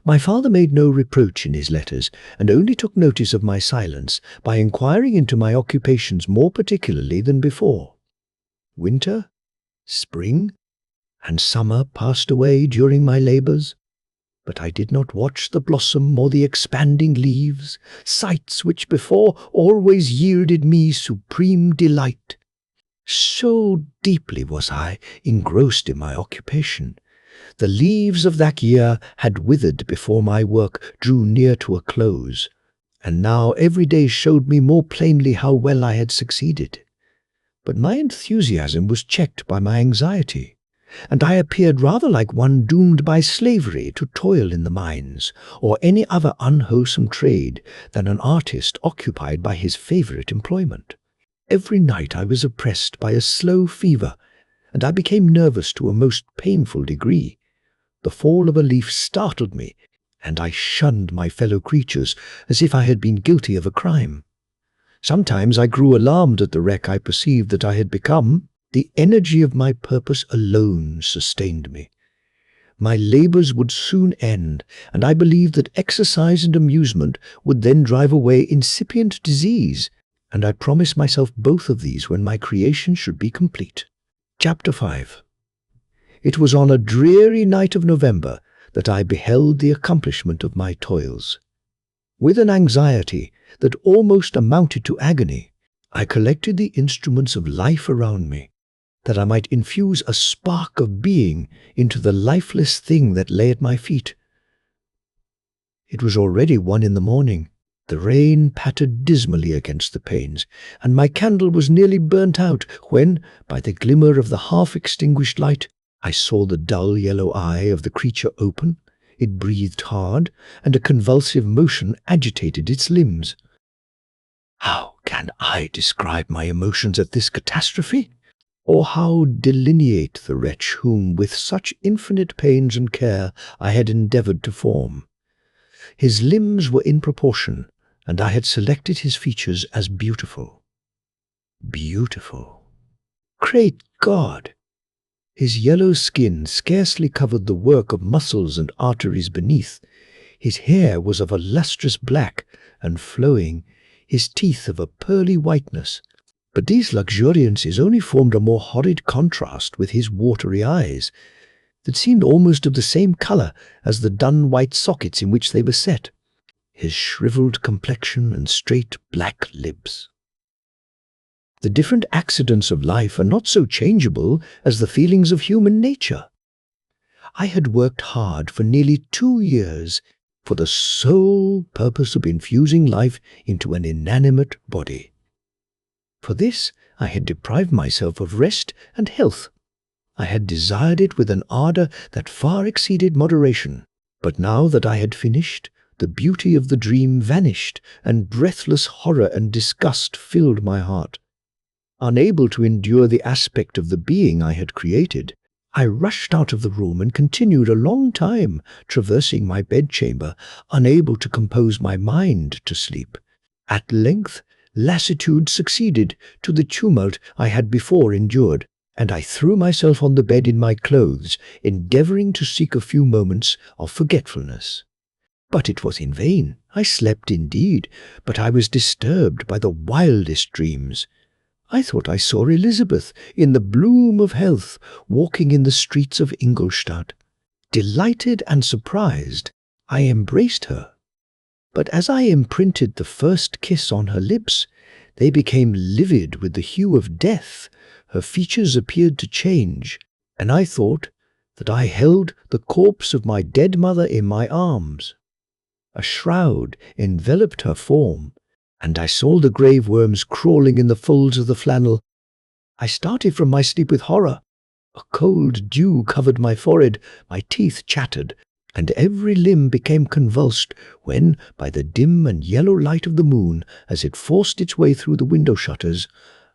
My father made no reproach in his letters, and only took notice of my silence by inquiring into my occupations more particularly than before. Winter, spring, and summer passed away during my labours, but I did not watch the blossom or the expanding leaves, sights which before always yielded me supreme delight. So deeply was I engrossed in my occupation. The leaves of that year had withered before my work drew near to a close, and now every day showed me more plainly how well I had succeeded. But my enthusiasm was checked by my anxiety, and I appeared rather like one doomed by slavery to toil in the mines, or any other unwholesome trade, than an artist occupied by his favourite employment. Every night I was oppressed by a slow fever, and I became nervous to a most painful degree. The fall of a leaf startled me, and I shunned my fellow creatures as if I had been guilty of a crime. Sometimes I grew alarmed at the wreck I perceived that I had become. The energy of my purpose alone sustained me. My labours would soon end, and I believed that exercise and amusement would then drive away incipient disease, and I promised myself both of these when my creation should be complete. Chapter 5. It was on a dreary night of November that I beheld the accomplishment of my toils. With an anxiety that almost amounted to agony, I collected the instruments of life around me, that I might infuse a spark of being into the lifeless thing that lay at my feet. It was already 1 in the morning. The rain pattered dismally against the panes, and my candle was nearly burnt out when, by the glimmer of the half-extinguished light, I saw the dull yellow eye of the creature open. It breathed hard, and a convulsive motion agitated its limbs. How can I describe my emotions at this catastrophe? Or how delineate the wretch whom, with such infinite pains and care, I had endeavoured to form? His limbs were in proportion, and I had selected his features as beautiful. Beautiful. Great God! His yellow skin scarcely covered the work of muscles and arteries beneath. His hair was of a lustrous black and flowing, his teeth of a pearly whiteness. But these luxuriances only formed a more horrid contrast with his watery eyes, that seemed almost of the same colour as the dun-white sockets in which they were set, his shrivelled complexion and straight black lips. The different accidents of life are not so changeable as the feelings of human nature. I had worked hard for nearly 2 years for the sole purpose of infusing life into an inanimate body. For this I had deprived myself of rest and health. I had desired it with an ardour that far exceeded moderation, but now that I had finished, the beauty of the dream vanished, and breathless horror and disgust filled my heart. Unable to endure the aspect of the being I had created, I rushed out of the room and continued a long time traversing my bedchamber, unable to compose my mind to sleep. At length, lassitude succeeded to the tumult I had before endured, and I threw myself on the bed in my clothes, endeavouring to seek a few moments of forgetfulness. But it was in vain. I slept indeed, but I was disturbed by the wildest dreams. I thought I saw Elizabeth, in the bloom of health, walking in the streets of Ingolstadt. Delighted and surprised, I embraced her. But as I imprinted the first kiss on her lips, they became livid with the hue of death. Her features appeared to change, and I thought that I held the corpse of my dead mother in my arms. A shroud enveloped her form, and I saw the grave worms crawling in the folds of the flannel. I started from my sleep with horror. A cold dew covered my forehead, my teeth chattered, and every limb became convulsed when, by the dim and yellow light of the moon, as it forced its way through the window shutters,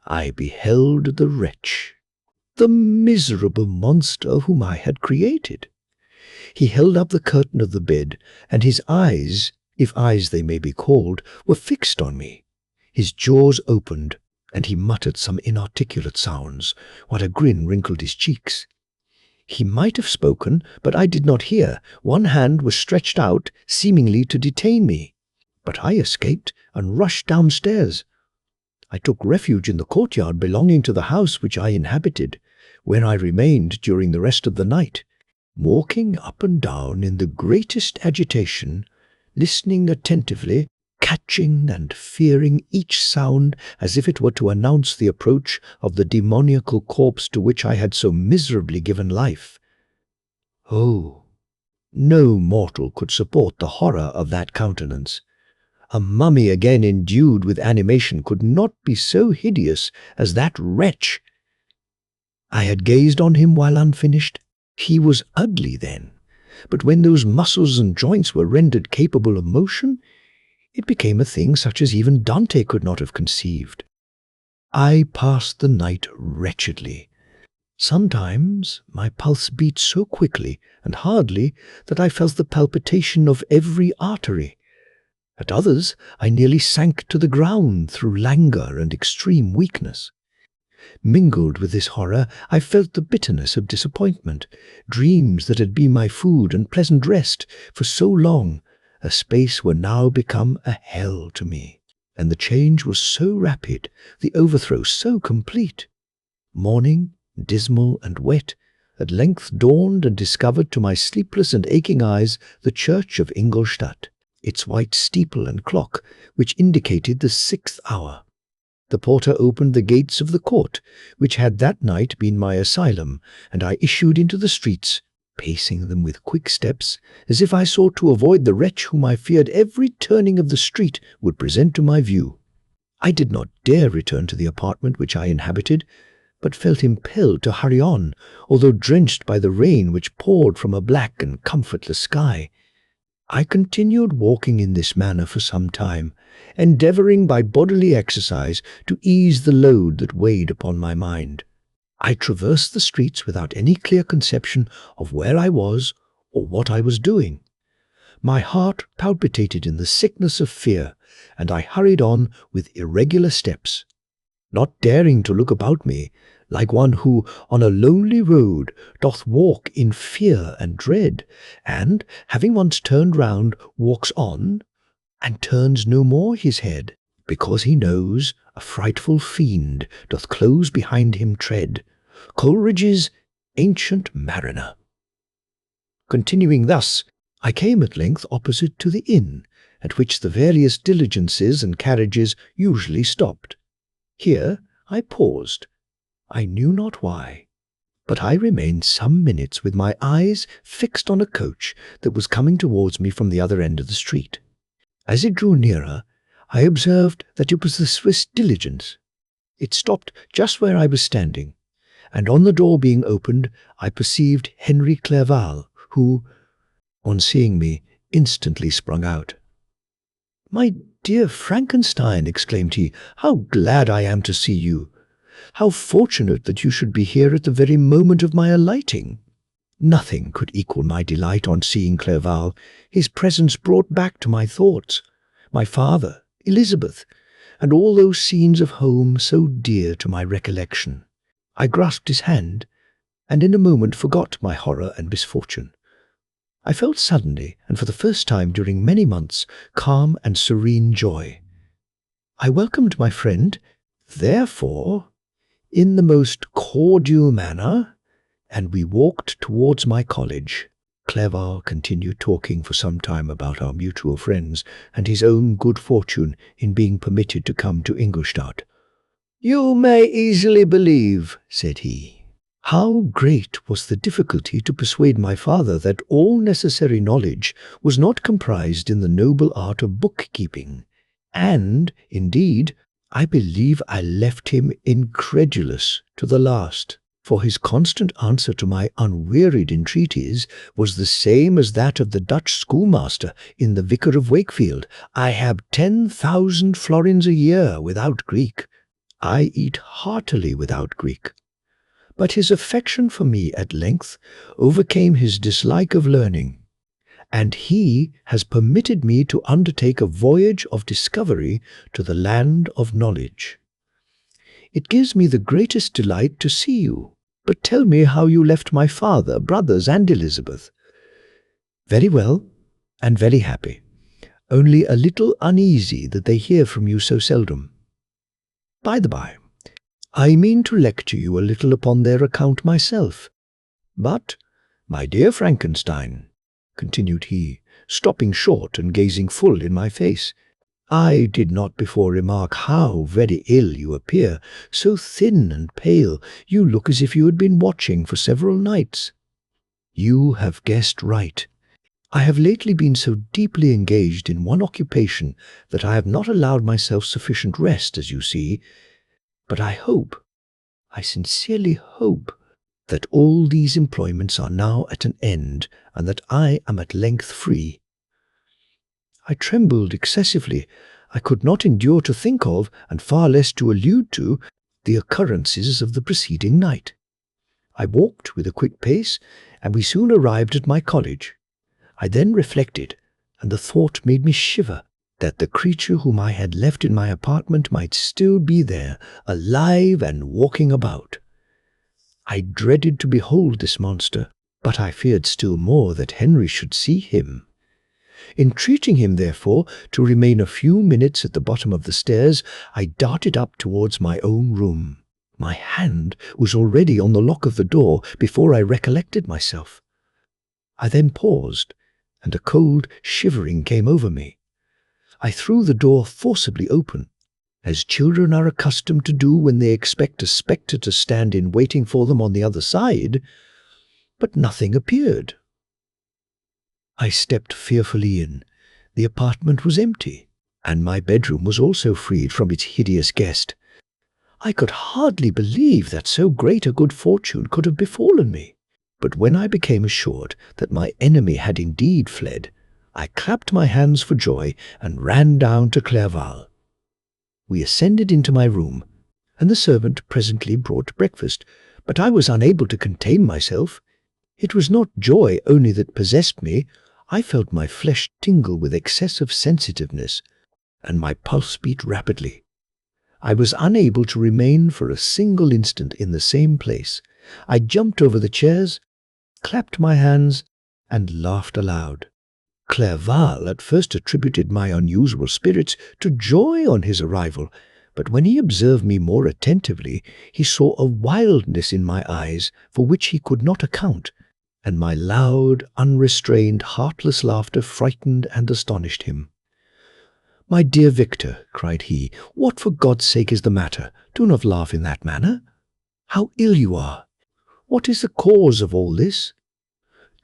I beheld the wretch, the miserable monster whom I had created. He held up the curtain of the bed, and his eyes, if eyes they may be called, were fixed on me. His jaws opened, and he muttered some inarticulate sounds, while a grin wrinkled his cheeks. He might have spoken, but I did not hear. One hand was stretched out, seemingly to detain me. But I escaped and rushed downstairs. I took refuge in the courtyard belonging to the house which I inhabited, where I remained during the rest of the night, walking up and down in the greatest agitation, listening attentively, catching and fearing each sound as if it were to announce the approach of the demoniacal corpse to which I had so miserably given life. Oh, no mortal could support the horror of that countenance. A mummy again endued with animation could not be so hideous as that wretch. I had gazed on him while unfinished. He was ugly then, but when those muscles and joints were rendered capable of motion, it became a thing such as even Dante could not have conceived. I passed the night wretchedly. Sometimes my pulse beat so quickly and hardly that I felt the palpitation of every artery. At others, I nearly sank to the ground through languor and extreme weakness. Mingled with this horror, I felt the bitterness of disappointment. Dreams that had been my food and pleasant rest for so long, a space were now become a hell to me, and the change was so rapid, the overthrow so complete. Morning, dismal and wet, at length dawned and discovered to my sleepless and aching eyes the church of Ingolstadt, its white steeple and clock, which indicated the 6th hour. The porter opened the gates of the court, which had that night been my asylum, and I issued into the streets, pacing them with quick steps, as if I sought to avoid the wretch whom I feared every turning of the street would present to my view. I did not dare return to the apartment which I inhabited, but felt impelled to hurry on, although drenched by the rain which poured from a black and comfortless sky. I continued walking in this manner for some time, endeavouring by bodily exercise to ease the load that weighed upon my mind. I traversed the streets without any clear conception of where I was or what I was doing. My heart palpitated in the sickness of fear, and I hurried on with irregular steps, not daring to look about me, like one who on a lonely road doth walk in fear and dread, and, having once turned round, walks on, and turns no more his head, because he knows a frightful fiend doth close behind him tread. Coleridge's Ancient Mariner. Continuing thus, I came at length opposite to the inn, at which the various diligences and carriages usually stopped. Here I paused. I knew not why, but I remained some minutes with my eyes fixed on a coach that was coming towards me from the other end of the street. As it drew nearer, I observed that it was the Swiss diligence. It stopped just where I was standing, and on the door being opened, I perceived Henry Clerval, who, on seeing me, instantly sprung out. "My dear Frankenstein," exclaimed he, "how glad I am to see you! How fortunate that you should be here at the very moment of my alighting. Nothing could equal my delight on seeing Clerval. His presence brought back to my thoughts my father, Elizabeth, and all those scenes of home so dear to my recollection. I grasped his hand, and in a moment forgot my horror and misfortune. I felt suddenly, and for the first time during many months, calm and serene joy. I welcomed my friend, therefore, in the most cordial manner, and we walked towards my college. Clerval continued talking for some time about our mutual friends and his own good fortune in being permitted to come to Ingolstadt. "You may easily believe," said he, "how great was the difficulty to persuade my father that all necessary knowledge was not comprised in the noble art of bookkeeping, and, indeed, I believe I left him incredulous to the last, for his constant answer to my unwearied entreaties was the same as that of the Dutch schoolmaster in The Vicar of Wakefield. I have 10,000 florins a year without Greek. I eat heartily without Greek. But his affection for me at length overcame his dislike of learning, and he has permitted me to undertake a voyage of discovery to the land of knowledge. It gives me the greatest delight to see you. But tell me how you left my father, brothers, and Elizabeth." "Very well, and very happy. Only a little uneasy that they hear from you so seldom. By the by, I mean to lecture you a little upon their account myself. But, my dear Frankenstein," continued he, stopping short and gazing full in my face, "I did not before remark how very ill you appear. So thin and pale, you look as if you had been watching for several nights." "You have guessed right. I have lately been so deeply engaged in one occupation that I have not allowed myself sufficient rest, as you see. But I sincerely hope, that all these employments are now at an end, and that I am at length free." I trembled excessively. I could not endure to think of, and far less to allude to, the occurrences of the preceding night. I walked with a quick pace, and we soon arrived at my college. I then reflected, and the thought made me shiver, that the creature whom I had left in my apartment might still be there, alive and walking about. I dreaded to behold this monster, but I feared still more that Henry should see him. Entreating him, therefore, to remain a few minutes at the bottom of the stairs, I darted up towards my own room. My hand was already on the lock of the door before I recollected myself. I then paused, and a cold shivering came over me. I threw the door forcibly open, as children are accustomed to do when they expect a spectre to stand in waiting for them on the other side, but nothing appeared. I stepped fearfully in. The apartment was empty, and my bedroom was also freed from its hideous guest. I could hardly believe that so great a good fortune could have befallen me. But when I became assured that my enemy had indeed fled, I clapped my hands for joy and ran down to Clerval. We ascended into my room, and the servant presently brought breakfast, but I was unable to contain myself. It was not joy only that possessed me. I felt my flesh tingle with excessive sensitiveness, and my pulse beat rapidly. I was unable to remain for a single instant in the same place. I jumped over the chairs, clapped my hands, and laughed aloud. Clerval at first attributed my unusual spirits to joy on his arrival, but when he observed me more attentively, he saw a wildness in my eyes for which he could not account, and my loud, unrestrained, heartless laughter frightened and astonished him. "My dear Victor," cried he, "what for God's sake is the matter? Do not laugh in that manner. How ill you are! What is the cause of all this?"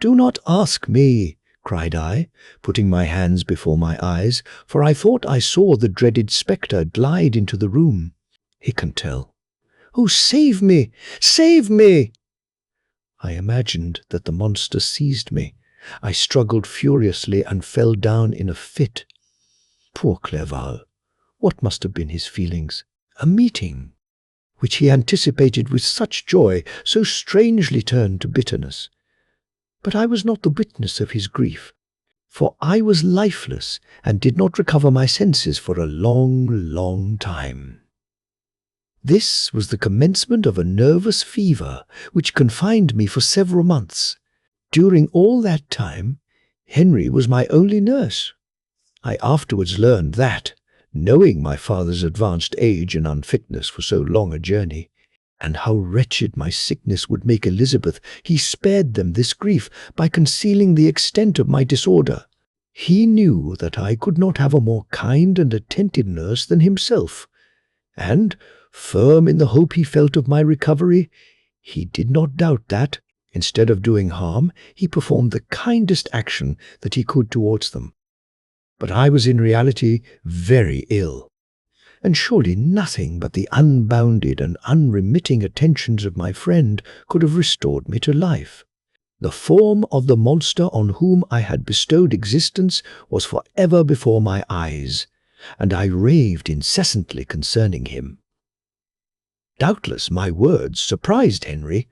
"Do not ask me," cried I, putting my hands before my eyes, for I thought I saw the dreaded spectre glide into the room. "He can tell. Oh, save me! Save me!" I imagined that the monster seized me. I struggled furiously and fell down in a fit. Poor Clerval! What must have been his feelings? A meeting! which he anticipated with such joy, so strangely turned to bitterness. But I was not the witness of his grief, for I was lifeless and did not recover my senses for a long, long time. This was the commencement of a nervous fever which confined me for several months. During all that time, Henry was my only nurse. I afterwards learned that, knowing my father's advanced age and unfitness for so long a journey, and how wretched my sickness would make Elizabeth, he spared them this grief by concealing the extent of my disorder. He knew that I could not have a more kind and attentive nurse than himself, and, firm in the hope he felt of my recovery, he did not doubt that, instead of doing harm, he performed the kindest action that he could towards them. But I was in reality very ill, and surely nothing but the unbounded and unremitting attentions of my friend could have restored me to life. The form of the monster on whom I had bestowed existence was for ever before my eyes, and I raved incessantly concerning him. Doubtless my words surprised Henry.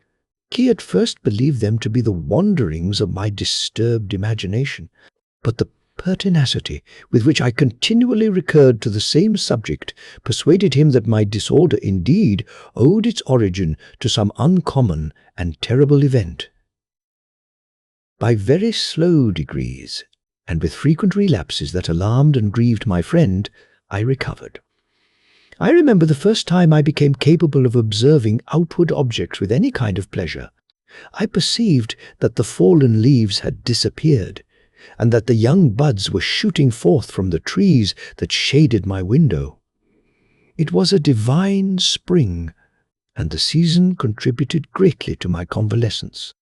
He at first believed them to be the wanderings of my disturbed imagination, but the pertinacity with which I continually recurred to the same subject persuaded him that my disorder indeed owed its origin to some uncommon and terrible event. By very slow degrees, and with frequent relapses that alarmed and grieved my friend, I recovered. I remember the first time I became capable of observing outward objects with any kind of pleasure. I perceived that the fallen leaves had disappeared, and that the young buds were shooting forth from the trees that shaded my window. It was a divine spring, and the season contributed greatly to my convalescence.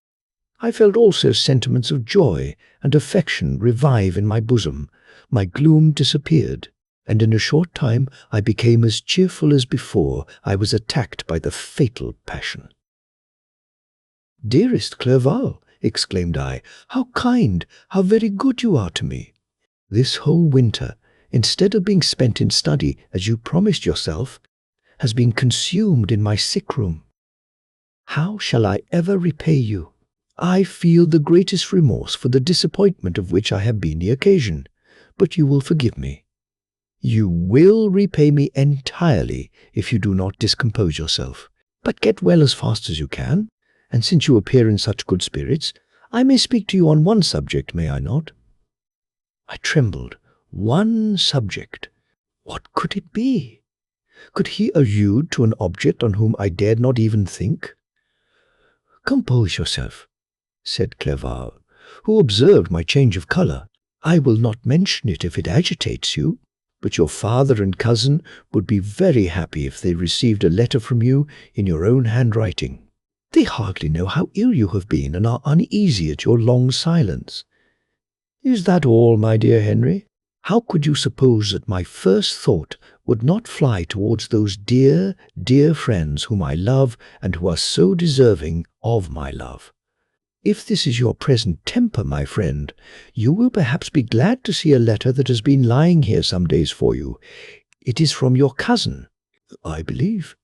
I felt also sentiments of joy and affection revive in my bosom. My gloom disappeared, and in a short time I became as cheerful as before I was attacked by the fatal passion. "Dearest Clerval," exclaimed I, "how kind, how very good you are to me! This whole winter, instead of being spent in study, as you promised yourself, has been consumed in my sick room. How shall I ever repay you? I feel the greatest remorse for the disappointment of which I have been the occasion, but you will forgive me. You will repay me entirely if you do not discompose yourself. But get well as fast as you can, and since you appear in such good spirits, I may speak to you on one subject, may I not?" I trembled. One subject. What could it be? Could he allude to an object on whom I dared not even think? "Compose yourself," said Clerval, who observed my change of colour. "I will not mention it if it agitates you, but your father and cousin would be very happy if they received a letter from you in your own handwriting. They hardly know how ill you have been and are uneasy at your long silence. Is that all, my dear Henry? How could you suppose that my first thought would not fly towards those dear, dear friends whom I love and who are so deserving of my love? If this is your present temper, my friend, you will perhaps be glad to see a letter that has been lying here some days for you. It is from your cousin, I believe."